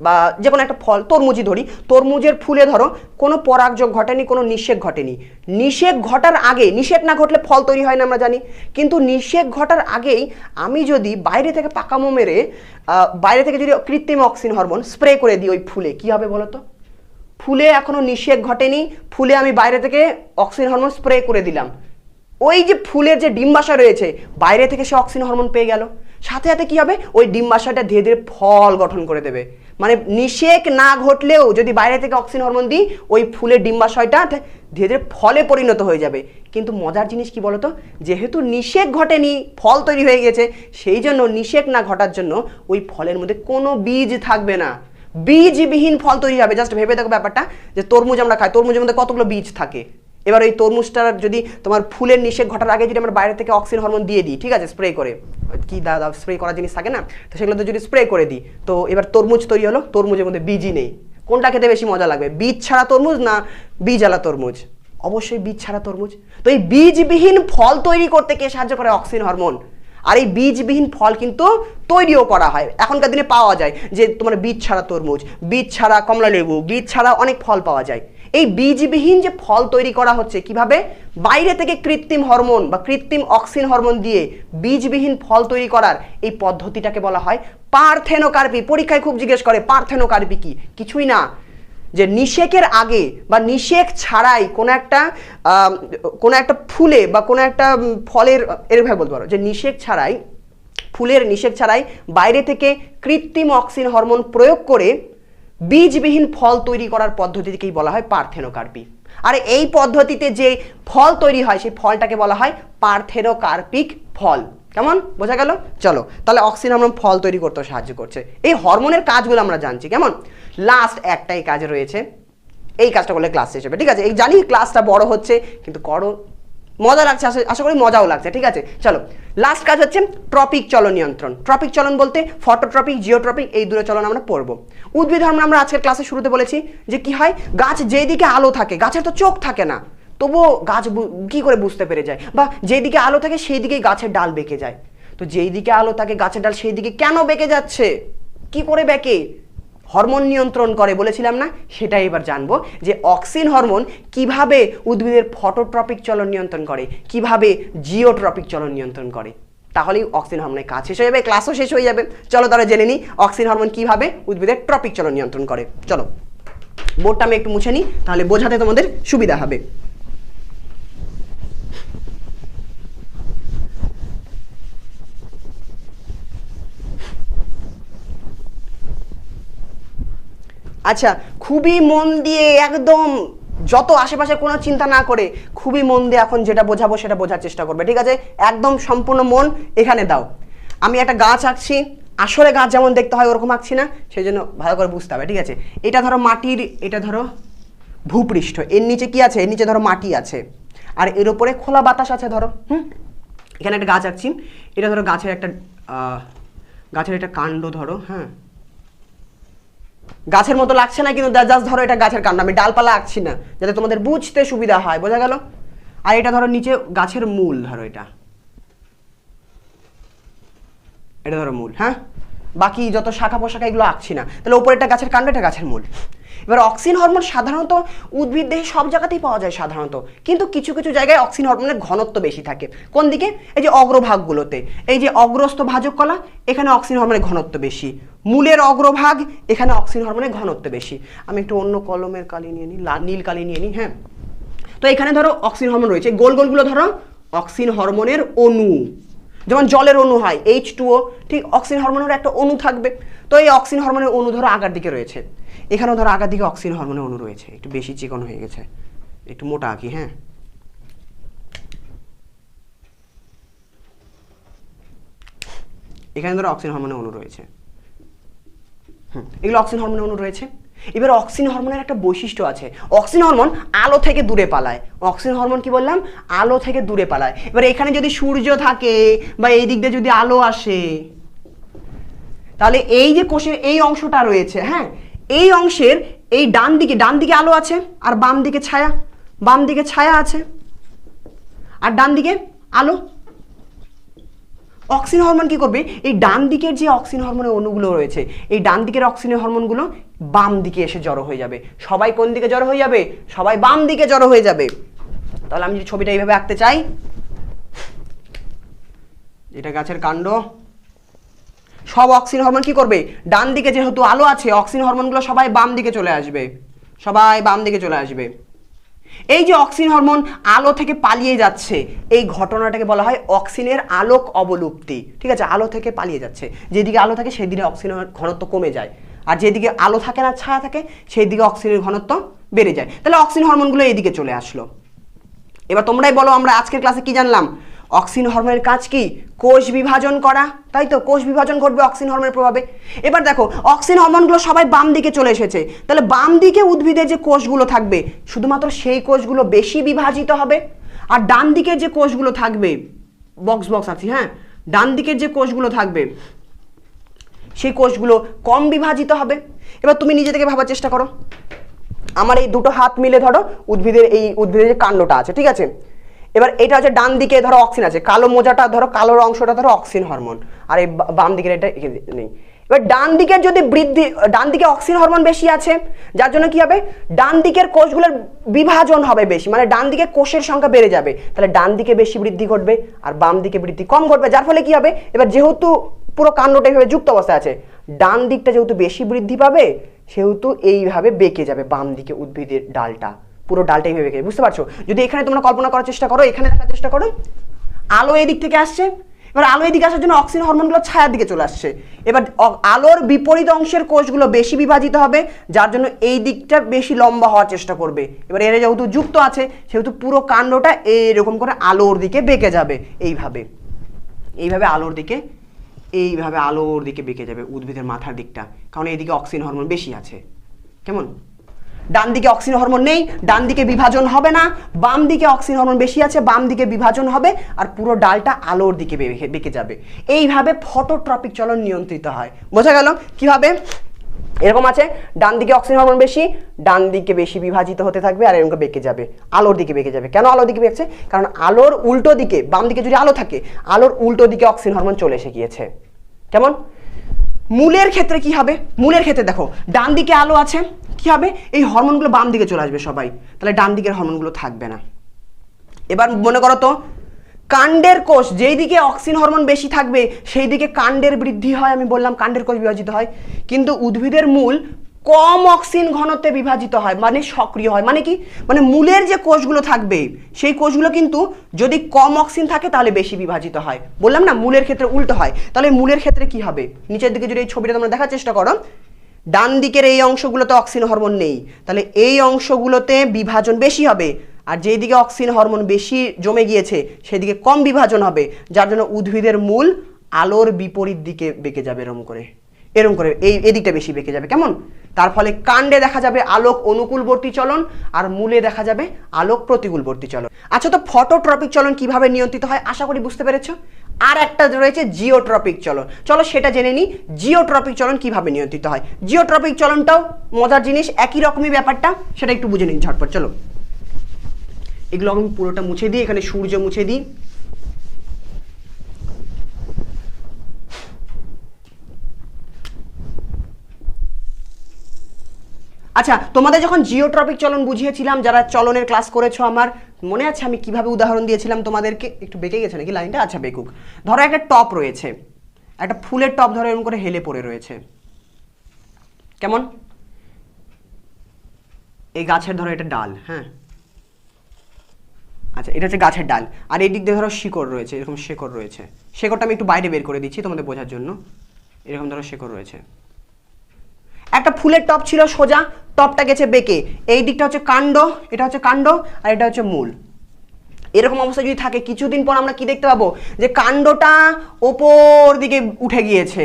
বা যে কোনো একটা ফল, তরমুজই ধরি, তরমুজের ফুলে ধরো কোনো পরাগযোগ ঘটেনি, কোনো নিষেক ঘটেনি। নিষেক ঘটার আগে, নিষেক না ঘটলে ফল তৈরি হয় না আমরা জানি, কিন্তু নিষেক ঘটার আগেই আমি যদি বাইরে থেকে পাকামো মেরে বাইরে থেকে যদি কৃত্রিম অক্সিন হরমোন স্প্রে করে দিই ওই ফুলে, কি হবে বলো তো? ফুলে এখনো নিষেক ঘটেনি, ফুলে আমি বাইরে থেকে অক্সিন হরমোন স্প্রে করে দিলাম, ওই যে ফুলের যে ডিম্বাশয় রয়েছে বাইরে থেকে সে অক্সিন হরমোন পেয়ে গেল, সাথে সাথে কি হবে? ওই ডিম্বাশয়টা ধীরে ধীরে ফল গঠন করে দেবে। মানে নিষেক না ঘটলেও যদি বাইরে থেকে অক্সিন হরমোন দিই ওই ফুলের ডিম্বাশয়টা ধীরে ধীরে ফলে পরিণত হয়ে যাবে। কিন্তু মজার জিনিস কি বলতো, যেহেতু নিষেক ঘটেনি, ফল তৈরি হয়ে গেছে, সেই জন্য নিষেক না ঘটার জন্য ওই ফলের মধ্যে কোনো বীজ থাকবে না, বীজবিহীন ফল তৈরি হবে। জাস্ট ভেবে দেখো ব্যাপারটা, যে তরমুজ আমরা খাই, তরমুজের মধ্যে কতগুলো বীজ থাকে। এবার ওই তরমুজটার যদি তোমার ফুলের নিষেক ঘটার আগে যদি আমরা বাইরে থেকে অক্সিন হরমোন দিয়ে দিই, ঠিক আছে, স্প্রে করে, কি দাদা স্প্রে করা জিনিস থাকে না, তো সেগুলোতে যদি স্প্রে করে দিই, তো এবার তরমুজ তৈরি হলো, তরমুজের মধ্যে বীজই নেই। কোনটা খেতে বেশি মজা লাগবে, বীজ ছাড়া তরমুজ না বীজওয়ালা তরমুজ? অবশ্যই বীজ ছাড়া তরমুজ। তো এই বীজবিহীন ফল তৈরি করতে কে সাহায্য করে? Auxin hormone. আর এই বীজবিহীন ফল কিন্তু তৈরিও করা হয়, এখনকার দিনে পাওয়া যায়, যে তোমার বীজ ছাড়া তরমুজ, বীজ ছাড়া কমলা লেবু, বীজ ছাড়া অনেক ফল পাওয়া যায়। এই বীজবিহীন যে ফল তৈরি করা হচ্ছে কিভাবে? বাইরে থেকে কৃত্রিম হরমোন বা কৃত্রিম অক্সিন হরমোন দিয়ে বীজবিহীন ফল তৈরি করার এই পদ্ধতিটাকে বলা হয় পার্থেনোকার্পি। পরীক্ষায় খুব জিজ্ঞেস করে পার্থেনোকার্পি কি? কিছুই না, যে নিষেকের আগে বা নিষেক ছাড়াই কোনো একটা ফুলে বা কোনো একটা ফলের, এরভাবে বলতে পারো যে নিষেক ছাড়াই, ফুলের নিষেক ছাড়াই বাইরে থেকে কৃত্রিম অক্সিন হরমোন প্রয়োগ করে বীজবিহীন ফল তৈরি করার পদ্ধতিকেই বলা হয় পার্থেনোকার্পি। আর এই পদ্ধতিতে যে ফল তৈরি হয় সেই ফলটাকে বলা হয় পার্থেনোকার্পিক ফল। কেমন বোঝা গেল? চলো তাহলে অক্সিন হরমোন ফল তৈরি করতে সাহায্য করছে। এই হরমোনের কাজগুলো আমরা জানছি। কেমন? লাস্ট একটাই কাজ রয়েছে, এই কাজটা করলে ক্লাস শেষ হবে, ঠিক আছে? এই জানি ক্লাসটা বড় হচ্ছে, কিন্তু করো, মজা লাগছে, আশা করি মজাও লাগছে, ঠিক আছে? চলো লাস্ট কাজ হচ্ছে ট্রপিক চলন নিয়ন্ত্রণ। ট্রপিক চলন বলতে ফটোট্রপিক, জিওট্রপিক, এই দুটো চলন আমরা পড়বো। উদ্ভিদ হরমোন আমরা আজকের ক্লাসের শুরুতে বলেছি যে কি হয়, গাছ যেদিকে আলো থাকে, গাছের তো চোখ থাকে না, তবুও গাছ কি করে বুঝতে পেরে যায়, বা যেদিকে আলো থাকে সেই দিকেই গাছের ডাল বেঁকে যায়। তো যেই দিকে আলো থাকে গাছের ডাল সেই দিকে কেন বেঁকে যাচ্ছে, কি করে বেঁকে, হরমোন নিয়ন্ত্রণ করে বলেছিলাম না, সেটাই এবার জানবো যে অক্সিন হরমোন কিভাবে উদ্ভিদের ফটোট্রপিক চলন নিয়ন্ত্রণ করে, কিভাবে জিওট্রপিক চলন নিয়ন্ত্রণ করে। তাহলেই অক্সিন হরমোনের কাজ শেষ হয়ে যাবে, ক্লাসও শেষ হয়ে যাবে। চলো তাহলে জেনে নিই অক্সিন হরমোন কিভাবে উদ্ভিদের ট্রপিক চলন নিয়ন্ত্রণ করে। চলো বোর্ডটা আমি একটু মুছে নিই, তাহলে বোঝাতে তোমাদের সুবিধা হবে। আচ্ছা, খুবই মন দিয়ে একদম যত আশেপাশে কোনো চিন্তা না করে খুবই মন দিয়ে এখন যেটা বোঝাবো সেটা বোঝার চেষ্টা করবে, ঠিক আছে? একদম সম্পূর্ণ মন এখানে দাও। আমি একটা গাছ আঁকছি, আসলে গাছ যেমন দেখতে হয় ওরকম আঁকছি না, সেই জন্য ভালো করে বুঝতে হবে, ঠিক আছে? এটা ধরো মাটির, এটা ধরো ভূপৃষ্ঠ, এর নিচে কি আছে? এর নিচে ধরো মাটি আছে, আর এর উপরে খোলা বাতাস আছে ধরো। এখানে একটা গাছ আঁকছি, এটা ধরো গাছের একটা কাণ্ড ধরো, হ্যাঁ গাছের মতো লাগছে না কিন্তু জাস্ট ধরো এটা গাছের কাণ্ড, আমি ডালপালা আঁকছি না, যাতে তোমাদের বুঝতে সুবিধা হয়, বোঝা গেল? আর এটা ধরো নিচে গাছের মূল, ধরো এটা ধরো মূল, হ্যাঁ বাকি যত শাখা পোশাখা এগুলো আঁকছি না, তাহলে ওপরেরটা গাছের কাণ্ড, এটা গাছের মূল। এবার অক্সিন হরমোন সাধারণত উদ্ভিদ দেহে সব জায়গাতেই পাওয়া যায় সাধারণত, কিন্তু কিছু কিছু জায়গায় অক্সিন হরমোনের ঘনত্ব বেশি থাকে। কোন দিকে? এই যে অগ্রভাগগুলোতে, এই যে অগ্রস্থ ভাজক কলা, এখানে অক্সিন হরমোনের ঘনত্ব বেশি। মূলের অগ্রভাগ, এখানে অক্সিন হরমোনের ঘনত্ব বেশি। আমি একটু অন্য কলমের কালি নিয়ে নিই, নীল কালি নিয়ে নিই, হ্যাঁ। তো এখানে ধরো অক্সিন হরমোন রয়েছে, গোল গোলগুলো ধরো অক্সিন হরমোনের অণু, যেমন জলের অণু হয় H2O, ঠিক অক্সিন হরমোনের একটা অণু থাকবে। তো এই অক্সিন হরমোনের অণু ধরো আগার দিকে রয়েছে, এখানেও ধরো আগার দিকে অক্সিন হরমোনের অণু রয়েছে। একটু বেশি চিকন হয়ে গেছে, একটু মোটা আঁকি, হ্যাঁ। এখানে ধরো অক্সিন হরমোনের অণু রয়েছে, এগুলো অক্সিন হরমোনের অণু রয়েছে। এবার অক্সিন হরমোনের একটা বৈশিষ্ট্য আছে, অক্সিন হরমোন আলো থেকে দূরে পালায়। অক্সিন হরমোন কি বললাম? আলো থেকে দূরে পালায়। এবার এখানে যদি সূর্য থাকে বা এই দিক দিয়ে যদি আলো আসে, তাহলে এই যে কোষের এই অংশটা রয়েছে, হ্যাঁ এই অংশের এই ডান দিকে আলো আছে, আর বাম দিকে ছায়া আছে, আর ডান দিকে আলো। অক্সিন হরমোন কি করবে? এই ডান দিকের যে অক্সিন হরমোনের অণুগুলো রয়েছে, এই ডান দিকের অক্সিনের হরমোনগুলো বাম দিকে এসে জড়ো হয়ে যাবে। সবাই কোন দিকে জড়ো হয়ে যাবে? সবাই বাম দিকে জড়ো হয়ে যাবে। তাহলে আমি যদি ছবিটা এইভাবে আঁকতে চাই, এটা গাছের কাণ্ড, সব অক্সিন হরমোন কি করবে? ডান দিকে যেহেতু আলো আছে, অক্সিন হরমোনগুলো সবাই বাম দিকে চলে আসবে, এই যে অক্সিন হরমোন আলো থেকে পালিয়ে যাচ্ছে, এই ঘটনাটাকে বলা হয় অক্সিনের আলোক অবলুপ্তি, ঠিক আছে? আলো থেকে পালিয়ে যাচ্ছে, যেদিকে আলো থাকে সেদিকে অক্সিনের ঘনত্ব কমে যায়, আর যেদিকে আলো থাকে না, ছায়া থাকে, সেই দিকে অক্সিনের ঘনত্ব বেড়ে যায়। তাহলে অক্সিন হরমোনগুলো এইদিকে চলে আসলো। এবার তোমরাই বলো, আমরা আজকের ক্লাসে কি জানলাম? অক্সিন হরমোনের কাজ কি? কোষ বিভাজন করা, তাই তো? কোষ বিভাজন ঘটবে অক্সিন হরমোনের প্রভাবে। এবার দেখো অক্সিন হরমোনগুলো সবাই বাম দিকে চলে এসেছে, তাহলে বাম দিকে উদ্ভিদের যে কোষগুলো থাকবে শুধুমাত্র সেই কোষগুলো বেশি বিভাজিত হবে, আর ডান দিকের যে কোষগুলো থাকবে, বক্স আছে, হ্যাঁ ডান দিকের যে কোষগুলো থাকবে সেই কোষগুলো কম বিভাজিত হবে। এবার তুমি নিজে থেকে ভাবার চেষ্টা করো, আমার এই দুটো হাত মিলে ধরো উদ্ভিদের যে কাণ্ডটা আছে, ঠিক আছে? এবার এটা হচ্ছে ডান দিকে ধরো অক্সিন আছে, কালো মোজাটা ধরো, কালোর অংশটা ধরো অক্সিন হরমোন, আর এই বাম দিকের এটা নেই। এবার ডান দিকে অক্সিন হরমোন বেশি আছে, যার জন্য কি হবে? ডান দিকের কোষগুলোর বিভাজন হবে বেশি, মানে ডান দিকে কোষের সংখ্যা বেড়ে যাবে, তাহলে ডান দিকে বেশি বৃদ্ধি ঘটবে আর বাম দিকে বৃদ্ধি কম ঘটবে। যার ফলে কি হবে? এবার যেহেতু পুরো কাণ্ডটা এইভাবে যুক্ত অবস্থায় আছে, ডান দিকটা যেহেতু বেশি বৃদ্ধি পাবে, সেহেতু এইভাবে বেঁকে যাবে বাম দিকে উদ্ভিদের ডালটা, পুরো ডালটা এইভাবে বেঁকে। বুঝতে পারছো? যদি এখানে তোমরা কল্পনা করার চেষ্টা করো, এখানে দেখার চেষ্টা করো, আলো এই দিক থেকে আসছে, এবার আলো এদিকে আসার জন্য অক্সিন হরমোনগুলো ছায়ার দিকে চলে আসছে। এবার আলোর বিপরীত অংশের কোষগুলো বেশি বিভাজিত হবে, যার জন্য এই দিকটা বেশি লম্বা হওয়ার চেষ্টা করবে। এবার এরা যেহেতু যুক্ত আছে, সেহেতু পুরো কাণ্ডটা এরকম করে আলোর দিকে বেঁকে যাবে, এইভাবে আলোর দিকে বেঁকে যাবে উদ্ভিদের মাথার দিকটা, কারণ এইদিকে অক্সিন হরমোন বেশি আছে। কেমন? ডান দিকে অক্সিন হরমোন নেই, ডান দিকে বিভাজন হবে না, বাম দিকে অক্সিন হরমোন বেশি আছে, বাম দিকে বিভাজন হবে, আর পুরো ডালটা আলোর দিকে বেঁকে যাবে। এইভাবে ফটোট্রপিক চলন নিয়ন্ত্রিত হয়। বোঝা গেল কিভাবে? এরকম আছে, ডান দিকে অক্সিন হরমোন বেশি, ডান দিকে বেশি বিভাজিত হতে থাকবে, আর এরকম বেঁকে যাবে, আলোর দিকে বেঁকে যাবে। কেন আলোর দিকে বেঁকছে? কারণ আলোর উল্টো দিকে, বাম দিকে যদি আলো থাকে, আলোর উল্টো দিকে অক্সিন হরমোন চলে এসে গিয়েছে। কেমন? মূলের ক্ষেত্রে কি হবে? মূলের ক্ষেত্রে দেখো ডান দিকে আলো আছে, কি হবে? এই হরমোনগুলো বাম দিকে চলে আসবে সবাই, তাহলে ডান দিকের হরমোনগুলো থাকবে না। এবার মনে করো তো কাণ্ডের কোষ, যেই দিকে অক্সিন হরমোন বেশি থাকবে সেই দিকে কাণ্ডের বৃদ্ধি হয়, আমি বললাম কাণ্ডের কোষ বিভাজিত হয়, কিন্তু উদ্ভিদের মূল কম অক্সিন ঘনত্বে বিভাজিত হয়, মানে সক্রিয় হয়। মানে কি? মানে মূলের যে কোষগুলো থাকবে সেই কোষগুলো কিন্তু যদি কম অক্সিন থাকে তাহলে বেশি বিভাজিত হয়। বললাম না মূলের ক্ষেত্রে উল্টো হয়। তাহলে মূলের ক্ষেত্রে কি হবে? নিচের দিকে যদি এই ছবিটা তোমরা দেখার চেষ্টা করো, ডান দিকের এই অংশগুলোতে অক্সিন হরমোন নেই, তাহলে এই অংশগুলোতে বিভাজন বেশি হবে, আর যেই দিকে অক্সিন হরমোন বেশি জমে গিয়েছে সেদিকে কম বিভাজন হবে, যার জন্য উদ্ভিদের মূল আলোর বিপরীত দিকে বেঁকে যাবে, এরকম করে এই দিকটা বেশি বেঁকে যাবে। কেমন? তার ফলে কাণ্ডে দেখা যাবে আলোক অনুকূলবর্তী চলন, আর মূলে দেখা যাবে আলোক প্রতিকূলবর্তী চলন। আচ্ছা, তো ফটোট্রপিক চলন কিভাবে নিয়ন্ত্রিত হয় আশা করি বুঝতে পেরেছো। আর একটা রয়েছে জিওট্রপিক চলন, চলো সেটা জেনে নিই। জিওট্রপিক চলন কিভাবে নিয়ন্ত্রিত হয়? জিওট্রপিক চলনটাও মজার জিনিস, একই রকমই ব্যাপারটা, সেটা একটু বুঝে নিন ঝটপট। চলো এগুলো আমি পুরোটা মুছে দিই, এখানে সূর্য মুছে দিই। আচ্ছা, তোমাদের যখন জিওট্রপিক চলন বুঝিয়েছিলাম, যারা চলনের ক্লাস করেছো, আমার মনে আছে আমি কিভাবে উদাহরণ দিয়েছিলাম তোমাদেরকে? একটু বেঁকে গেছে নাকি লাইনটা? আচ্ছা বেকুক। ধরো একটা টপ রয়েছে, একটা ফুলের টপ ধরো এরকম করে হেলে পড়ে রয়েছে, কেমন? এই গাছের ধরো এটা ডাল, হ্যাঁ, আচ্ছা এটা হচ্ছে গাছের ডাল, আর এই দিক দিয়ে ধরো শিকড় রয়েছে, এরকম শিকড় রয়েছে। শিকড়টা আমি একটু বাইরে বের করে দিচ্ছি তোমাদের বোঝার জন্য। এরকম ধরো শিকড় রয়েছে। একটা ফুলের টপ ছিল সোজা, টপটা গেছে বেঁকে, এই দিকটা হচ্ছে কাণ্ড, এটা হচ্ছে কাণ্ড, আর এটা হচ্ছে মূল। এরকম অবস্থা যদি থাকে কিছুদিন পর আমরা কি দেখতে পাবো? যে কাণ্ডটা ওপর দিকে উঠে গিয়েছে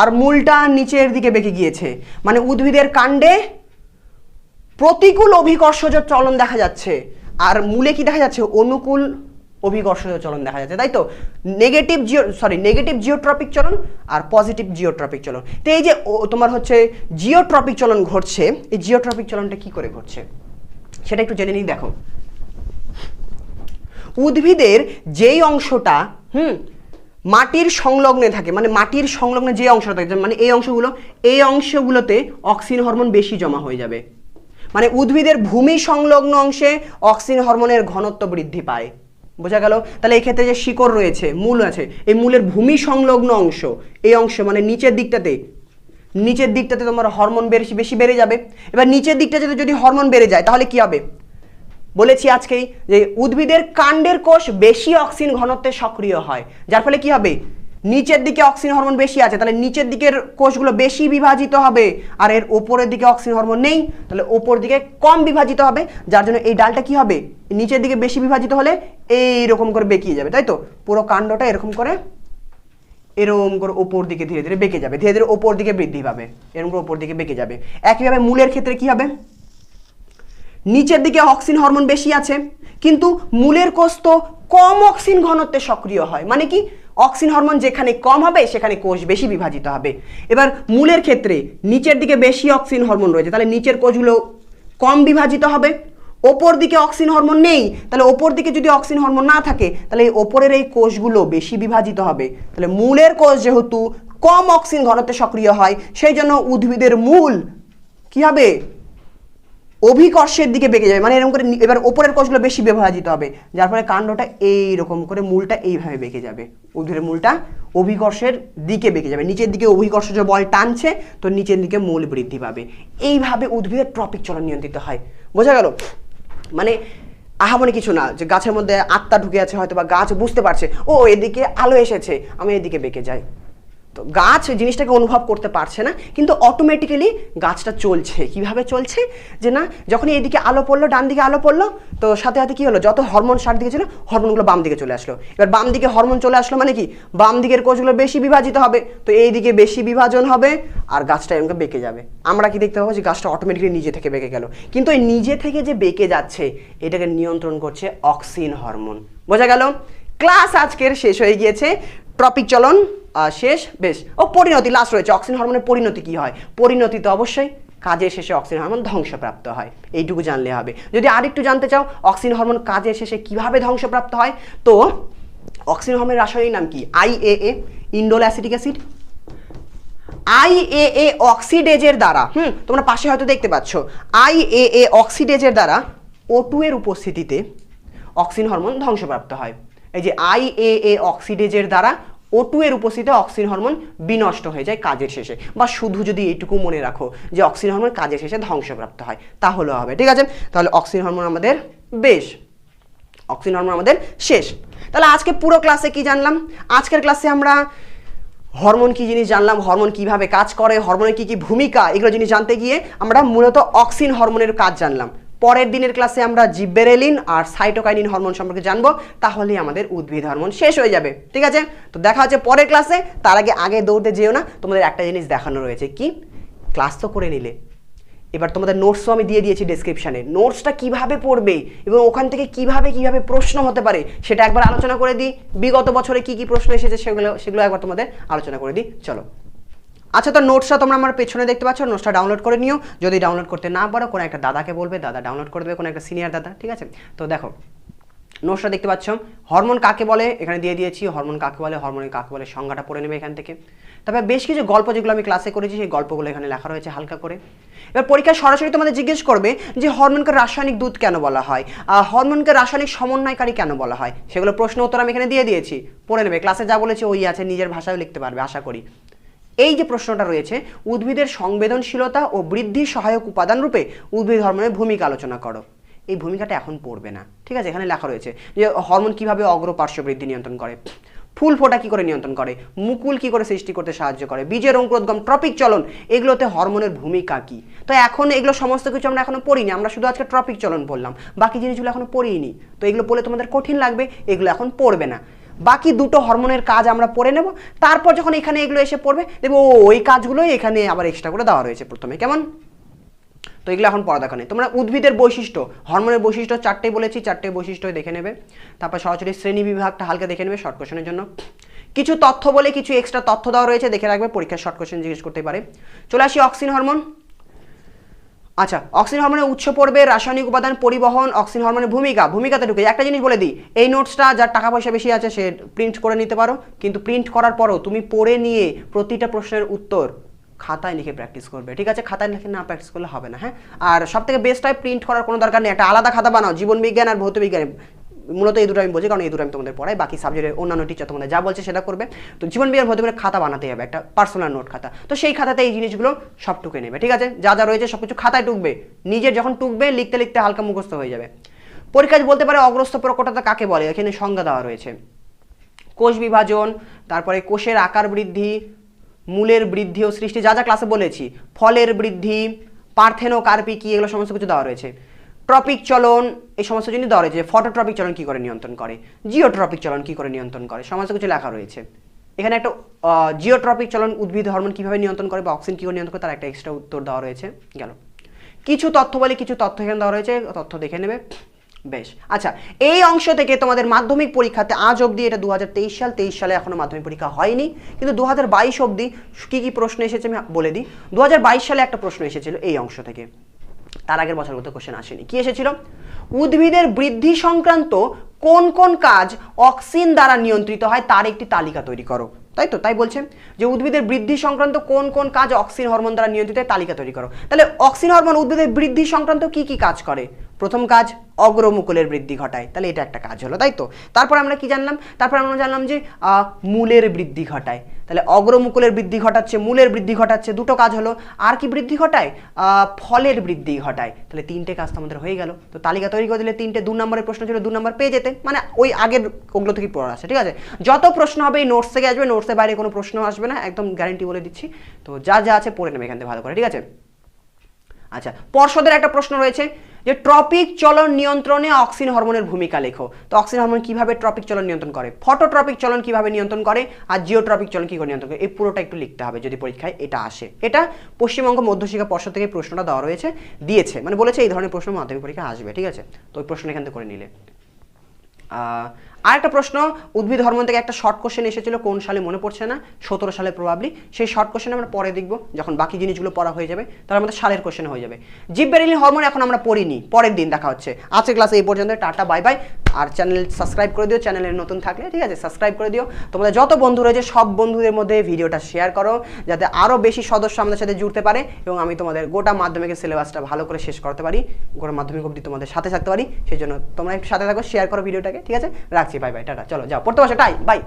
আর মূলটা নিচের দিকে বেঁকে গিয়েছে, মানে উদ্ভিদের কাণ্ডে প্রতিকূল অভিকর্ষজ চলন দেখা যাচ্ছে, আর মূলে কি দেখা যাচ্ছে? অনুকূল অভিকর্ষজ চলন দেখা যাচ্ছে, তাই তো? নেগেটিভ জিওট্রপিক চলন আর পজিটিভ জিওট্রপিক চলন। তো এই যে তোমার হচ্ছে জিওট্রপিক চলন ঘটছে, এই জিওট্রপিক চলনটা কি করে ঘটছে সেটা একটু জেনে নিই। দেখো উদ্ভিদের যেই অংশটা মাটির সংলগ্নে থাকে, মানে মাটির সংলগ্নে যে অংশটা থাকে, মানে এই অংশগুলোতে অক্সিন হরমোন বেশি জমা হয়ে যাবে, মানে উদ্ভিদের ভূমি সংলগ্ন অংশে অক্সিন হরমোনের ঘনত্ব বৃদ্ধি পায়। বোঝা গেল? তাহলে এই ক্ষেত্রে যে শিকড় রয়েছে, মূল আছে, এই মূলের ভূমি সংলগ্ন অংশ, এই অংশ মানে নিচের দিকটাতে তোমার হরমোন বেশি বেড়ে যাবে। এবার নিচের দিকটা যদি হরমোন বেড়ে যায় তাহলে কি হবে? বলেছি আজকেই যে উদ্ভিদের কাণ্ডের কোষ বেশি অক্সিন ঘনত্বে সক্রিয় হয়, যার ফলে কি হবে? নিচের দিকে অক্সিন হরমোন বেশি আছে, তাহলে নিচের দিকের কোষগুলো বেশি বিভাজিত হবে, আর এর ওপরের দিকে অক্সিন হরমোন নেই, তাহলে ওপর দিকে কম বিভাজিত হবে, যার জন্য এই ডালটা কি হবে? নিচের দিকে বেশি বিভাজিত হলে এইরকম করে বেঁকিয়ে যাবে, তাই তো? পুরো কাণ্ডটা এরকম করে ওপর দিকে ধীরে ধীরে বেঁকে যাবে, ধীরে ধীরে ওপর দিকে বৃদ্ধি পাবে, এরকম করে ওপর দিকে বেঁকে যাবে। একইভাবে মূলের ক্ষেত্রে কি হবে? নিচের দিকে অক্সিন হরমোন বেশি আছে, কিন্তু মূলের কোষ তো কম অক্সিন ঘনত্বে সক্রিয় হয়, মানে কি? অক্সিন হরমোন যেখানে কম হবে সেখানে কোষ বেশি বিভাজিত হবে। এবার মূলের ক্ষেত্রে নিচের দিকে বেশি অক্সিন হরমোন রয়েছে, তাহলে নিচের কোষগুলো কম বিভাজিত হবে। ওপর দিকে অক্সিন হরমোন নেই, তাহলে ওপর দিকে যদি অক্সিন হরমোন না থাকে তাহলে ওপরের এই কোষগুলো বেশি বিভাজিত হবে। তাহলে মূলের কোষ যেহেতু কম অক্সিন ঘনত্বে সক্রিয় হয়, সেই জন্য উদ্ভিদের মূল কি হবে? অভিকর্ষের দিকে বেঁকে যাবে, মানে এরকম করে এবার ওপরের কোষগুলো বেশি বিভাজিত হবে, যার ফলে কাণ্ডটা এইরকম করে মূলটা এইভাবে বেঁকে যাবে, উদ্ভিদের মূলটা অভিকর্ষের দিকে বেঁকে যাবে, নিচের দিকে অভিকর্ষজ বল টানছে তো নিচের দিকে মূল বৃদ্ধি পাবে। এইভাবে উদ্ভিদের ট্রপিক চলন নিয়ন্ত্রিত হয়। বোঝা গেল? মানে আহামরি কিছু না যে গাছের মধ্যে আত্মা ঢুকে আছে, হয়তো বা গাছ বুঝতে পারছে ও এদিকে আলো এসেছে, আমি এদিকে বেঁকে যাই, তো গাছ জিনিসটাকে অনুভব করতে পারছে না, কিন্তু অটোমেটিক্যালি গাছটা চলছে। কিভাবে চলছে? যে না, যখনই এদিকে আলো পড়লো, ডান দিকে আলো পড়লো, তো সাথে সাথে কি হলো? যত হরমোন সার দিকে ছিল হরমোনগুলো বাম দিকে চলে আসলো। এবার বাম দিকে হরমোন চলে আসলো মানে কি? বাম দিকের কোষগুলো বেশি বিভাজিত হবে, তো এই দিকে বেশি বিভাজন হবে আর গাছটা এরকম বেঁকে যাবে। আমরা কি দেখতে পাবো? যে গাছটা অটোমেটিক্যালি নিজে থেকে বেঁকে গেল, কিন্তু এই নিজে থেকে যে বেঁকে যাচ্ছে এটাকে নিয়ন্ত্রণ করছে অক্সিন হরমোন। বোঝা গেল? ক্লাস আজকের শেষ হয়ে গিয়েছে। ট্রপিক চলন শেষ, বেশ। পরিণতি লাস্ট রয়েছে। অক্সিন হরমোনের পরিণতি কি হয়? পরিণতি তো অবশ্যই কাজের শেষে অক্সিন হরমোন ধ্বংসপ্রাপ্ত হয়, এইটুকু জানলে হবে। যদি আরেকটু জানতে চাও অক্সিন হরমোন কাজের শেষে কিভাবে ধ্বংসপ্রাপ্ত হয়, তো অক্সিন হরমোনের রাসায়নিক নাম কি? IAA, indole acetic acid. IAA অক্সিডেজের দ্বারা তোমরা পাশে হয়তো দেখতে পাচ্ছ IAA অক্সিডেজের দ্বারা O2 এর উপস্থিতিতে অক্সিন হরমোন ধ্বংসপ্রাপ্ত হয়। এই যে IAA অক্সিডেজের দ্বারা O2 এর উপস্থিতিতে অক্সিন হরমোন বিনষ্ট হয়ে যায় কাজের শেষে, বা শুধু যদি এইটুকু মনে রাখো যে অক্সিন হরমোন কাজের শেষে ধ্বংসপ্রাপ্ত হয় তাহলে হবে, ঠিক আছে। তাহলে অক্সিন হরমোন আমাদের অক্সিন হরমোন আমাদের শেষ। তাহলে আজকে পুরো ক্লাসে কি জানলাম? আজকের ক্লাসে আমরা হরমোন কি জিনিস জানলাম, হরমোন কিভাবে কাজ করে, হরমোনের কি কি ভূমিকা, এগুলো জিনিস জানতে গিয়ে আমরা মূলত অক্সিন হরমোনের কাজ জানলাম। পরের দিনের ক্লাসে আমরা জিববেরেলিন আর সাইটোকাইনিন হরমোন সম্পর্কে জানবো, তাহলেই আমাদের উদ্ভিদ হরমোন শেষ হয়ে যাবে, ঠিক আছে। তো দেখা হচ্ছে পরের ক্লাসে। তার আগে দৌড়তে যেও না, তোমাদের একটা জিনিস দেখানো রয়েছে। কি? ক্লাস তো করে নিলে, এবার তোমাদের নোটসও আমি দিয়ে দিয়েছি ডেসক্রিপশানে। নোটসটা কিভাবে পড়বে এবং ওখান থেকে কিভাবে প্রশ্ন হতে পারে সেটা একবার আলোচনা করে দিই। বিগত বছরে কি কি প্রশ্ন এসেছে সেগুলো একবার তোমাদের আলোচনা করে দিই, চলো। আচ্ছা, তো নোটসটা তোমরা আমার পেছনে দেখতে পাচ্ছ, নোটসটা ডাউনলোড করে নিও। যদি ডাউনলোড করতে না পারো কোনো একটা দাদাকে বলবে, দাদা ডাউনলোড করে দেবে, কোনো একটা সিনিয়র দাদা, ঠিক আছে। তো দেখো নোটসটা দেখতে পাচ্ছ, হরমোন কাকে বলে এখানে দিয়ে দিয়েছি। হরমোন কাকে বলে, হরমোনের কাকে বলে সংজ্ঞাটা পড়ে নেবে এখান থেকে। তারপরে বেশ কিছু গল্প যেগুলো আমি ক্লাসে করেছি সেই গল্পগুলো এখানে লেখা রয়েছে হালকা করে। এবার পরীক্ষায় সরাসরি তোমাদের জিজ্ঞেস করবে যে হরমোনকে রাসায়নিক দূত কেন বলা হয়, হরমোনকে রাসায়নিক সমন্বয়কারী কেন বলা হয়, সেগুলো প্রশ্ন উত্তর আমি এখানে দিয়ে দিয়েছি, পড়ে নেবে। ক্লাসে যা বলেছি ওই আছে, নিজের ভাষায় লিখতে পারবে আশা করি। এই যে প্রশ্নটা রয়েছে, উদ্ভিদের সংবেদনশীলতা ও বৃদ্ধি সহায়ক উপাদান রূপে উদ্ভিদ হরমোনের ভূমিকা আলোচনা করো। এই ভূমিকাটা এখন পড়বে না, ঠিক আছে। এখানে লেখা রয়েছে যে হরমোন কিভাবে অগ্রপার্শ্ব বৃদ্ধি নিয়ন্ত্রণ করে, ফুল ফোটা কি করে নিয়ন্ত্রণ করে, মুকুল কি করে সৃষ্টি করতে সাহায্য করে, বীজের অঙ্কুরোদ্গম, ট্রপিক চলন, এগুলোতে হরমোনের ভূমিকা কি। তো এখন এগুলো সমস্ত কিছু আমরা এখনো পড়িনি, আমরা শুধু আজকে ট্রপিক চলন বললাম, বাকি জিনিসগুলো এখনো পড়িনি। তো এগুলো পড়লে তোমাদের কঠিন লাগবে, এগুলো এখন পড়বে না। বাকি দুটো হরমোনের কাজ আমরা পড়ে নেব, তারপর যখন এখানে এগুলো এসে পড়বে দেখবো ওই কাজগুলোই এখানে আবার এক্সট্রা করে দেওয়া রয়েছে প্রথমে, কেমন। তো এগুলো এখন পড়া দেখা নেই। তোমরা উদ্ভিদের বৈশিষ্ট্য, হরমোনের বৈশিষ্ট্য 4টে বলেছি, 4টে বৈশিষ্ট্য দেখে নেবে। তারপর সরাসরি শ্রেণী বিভাগটা হালকা দেখে নেবে শর্ট কোশ্চেনের জন্য। কিছু তথ্য বলে কিছু এক্সট্রা তথ্য দেওয়া রয়েছে, দেখে রাখবে, পরীক্ষার শর্ট কোশ্চেন জিজ্ঞেস করতে পারে। চলে আসি অক্সিন হরমোন। আচ্ছা, অক্সিন হরমোনের উৎস পড়বে, রাসায়নিক উপাদান, পরিবহন, অক্সিন হরমোনের ভূমিকাতে ঢুকে একটা জিনিস বলে দিই। এই নোটসটা যার টাকা পয়সা বেশি আছে সে প্রিন্ট করে নিতে পারো, কিন্তু প্রিন্ট করার পরও তুমি পড়ে নিয়ে প্রতিটা প্রশ্নের উত্তর খাতায় লিখে প্র্যাকটিস করবে, ঠিক আছে। খাতায় লিখে না প্র্যাকটিস করলে হবে না, হ্যাঁ। আর সব থেকে বেস্ট হয় প্রিন্ট করার কোনো দরকার নেই, একটা আলাদা খাতা বানাও, জীবন বিজ্ঞান আর ভৌত বিজ্ঞান। মূলত এই দুটো আমি বলছি কারণ এই দুটো আমি তোমাদের পড়াই, বাকি সাবজেক্টের অন্যান্য টিচার তোমাদের যা বলছে সেটা করবে। তো জীবন বিজ্ঞান ভৌত বিজ্ঞান খাতা বানাতে হবে, একটা পার্সোনাল নোট খাতা। তো সেই খাতাতে এই জিনিসগুলো সব টুকে নেবে, ঠিক আছে। যা যা রয়েছে সব কিছু খাতায় টুকবে, নিজের যখন টুকবে লিখতে লিখতে হালকা মুখস্থ হয়ে যাবে। পরীক্ষায় বলতে পারে অগ্রস্থ প্রকটতা কাকে বলে, এখানে সংজ্ঞা দেওয়া রয়েছে। কোষ বিভাজন, তারপরে কোষের আকার বৃদ্ধি, মূলের বৃদ্ধি ও সৃষ্টি, যা যা ক্লাসে বলেছি, ফলের বৃদ্ধি, পার্থেনোকার্পিকি, এগুলো সমস্ত কিছু দেওয়া রয়েছে। ট্রপিক চলন, এই সমস্ত জিনিস দেওয়া রয়েছে। ফটোট্রপিক চলন কি করে নিয়ন্ত্রণ করে, জিওট্রপিক চলন কি করে নিয়ন্ত্রণ করে, সমস্ত কিছু লেখা রয়েছে এখানে। একটা জিওট্রপিক চলন উদ্ভিদ হরমোন কিভাবে নিয়ন্ত্রণ করে বা অক্সিন কি করে নিয়ন্ত্রণ করে তার একটা এক্সট্রা উত্তর দেওয়া রয়েছে। গেল কিছু তথ্য বলে কিছু তথ্য এখানে দেওয়া রয়েছে, তথ্য দেখে নেবে। বেশ, আচ্ছা, এই অংশ থেকে তোমাদের মাধ্যমিক পরীক্ষাতে আজ অবধি, এটা 2023 সাল, 23 সালে এখনো মাধ্যমিক পরীক্ষা হয়নি, কিন্তু 2022 অবধি কি কি প্রশ্ন এসেছে আমি বলে দিই। 2022 সালে একটা প্রশ্ন এসেছিল এই অংশ থেকে, তার আগের বছরগুলোতে কোশ্চেন আসেনি। কি এসেছিল? উদ্ভিদের বৃদ্ধি সংক্রান্ত কোন কোন কাজ অক্সিন দ্বারা নিয়ন্ত্রিত হয় তার একটি তালিকা তৈরি করো। তাই তো, তাই বলছে যে উদ্ভিদের বৃদ্ধি সংক্রান্ত কোন কোন কাজ অক্সিন হরমোন দ্বারা নিয়ন্ত্রিত হয় তালিকা তৈরি করো। তাহলে অক্সিন হরমোন উদ্ভিদের বৃদ্ধি সংক্রান্ত কি কি কাজ করে? প্রথম কাজ অগ্রমুকুলের বৃদ্ধি ঘটায়, তাহলে এটা একটা কাজ হলো, তাই তো। তারপর আমরা কি জানলাম? তারপর আমরা জানলাম যে মূলের বৃদ্ধি ঘটায়, তাহলে অগ্রমুকুলের বৃদ্ধি ঘটাচ্ছে, মূলের বৃদ্ধি ঘটাচ্ছে, দুটো কাজ হলো। আর কি বৃদ্ধি ঘটায়? ফলের বৃদ্ধি ঘটায়, তাহলে 3টে কাজ তো আমাদের হয়ে গেল। তো তালিকা তৈরি করে দিলে 3টে, 2 নম্বরের প্রশ্ন ছিল 2 নম্বর পেয়ে যেতে, মানে ওই আগের ওগুলো থেকে পড়া আছে, ঠিক আছে। যত প্রশ্ন হবে এই নোটস থেকে আসবে, নোটসের বাইরে কোনো প্রশ্ন আসবে না, একদম গ্যারান্টি বলে দিচ্ছি। তো যা যা আছে পড়ে নেবে এখান থেকে ভালো করে, ঠিক আছে। আচ্ছা, পর্ষদের একটা প্রশ্ন রয়েছে যে ট্রপিক চলন নিয়ন্ত্রণে অক্সিন হরমোনের ভূমিকা লেখো। তো অক্সিন হরমোন কিভাবে ট্রপিক চলন নিয়ন্ত্রণ করে, ফটোট্রপিক চলন কিভাবে নিয়ন্ত্রণ করে, আর জিওট্রপিক চলন কি করে নিয়ন্ত্রণ করে, এই পুরোটা একটু লিখতে হবে যদি পরীক্ষায় এটা আসে। এটা পশ্চিমবঙ্গ মধ্যশিক্ষা পর্ষদ থেকে প্রশ্নটা দেওয়া রয়েছে, দিয়েছে, মানে বলেছে এই ধরনের প্রশ্ন মাধ্যমিক পরীক্ষা আসবে, ঠিক আছে। তো ওই প্রশ্ন এখান থেকে করে নিলে। আরেকটা প্রশ্ন, উদ্ভিদ হরমোন থেকে একটা শর্ট কোশ্চেন এসেছিল, কোন সালে মনে পড়ছে না, 17 সালে প্রবাবলি। সেই শর্ট কোশ্চেন আমরা পরে দেখব, যখন বাকি জিনিসগুলো পড়া হয়ে যাবে তাহলে আমাদের সালের কোশ্চেন হয়ে যাবে। জিববেরেলিন হরমোন এখন আমরা পড়িনি, পরের দিন দেখা হচ্ছে। আজকের ক্লাসে এই পর্যন্ত, টাটা, বাই বাই। আর চ্যানেল সাবস্ক্রাইব করে দিও, চ্যানেলে নতুন থাকলে, ঠিক আছে, সাবস্ক্রাইব করে দিও। তোমাদের যত বন্ধু রয়েছে সব বন্ধুদের মধ্যে ভিডিওটা শেয়ার করো, যাতে আরও বেশি সদস্য আমাদের সাথে জুড়তে পারে এবং আমি তোমাদের গোটা মাধ্যমিকের সিলেবাসটা ভালো করে শেষ করতে পারি, গোটা মাধ্যমিক অবধি তোমাদের সাথে থাকতে পারি। সেই জন্য তোমরা একটু সাথে থাকো, শেয়ার করো ভিডিওটাকে, ঠিক আছে। রাখছি, বাই বাই, টাটা, চলো যাও পড়তে বসো, বাই।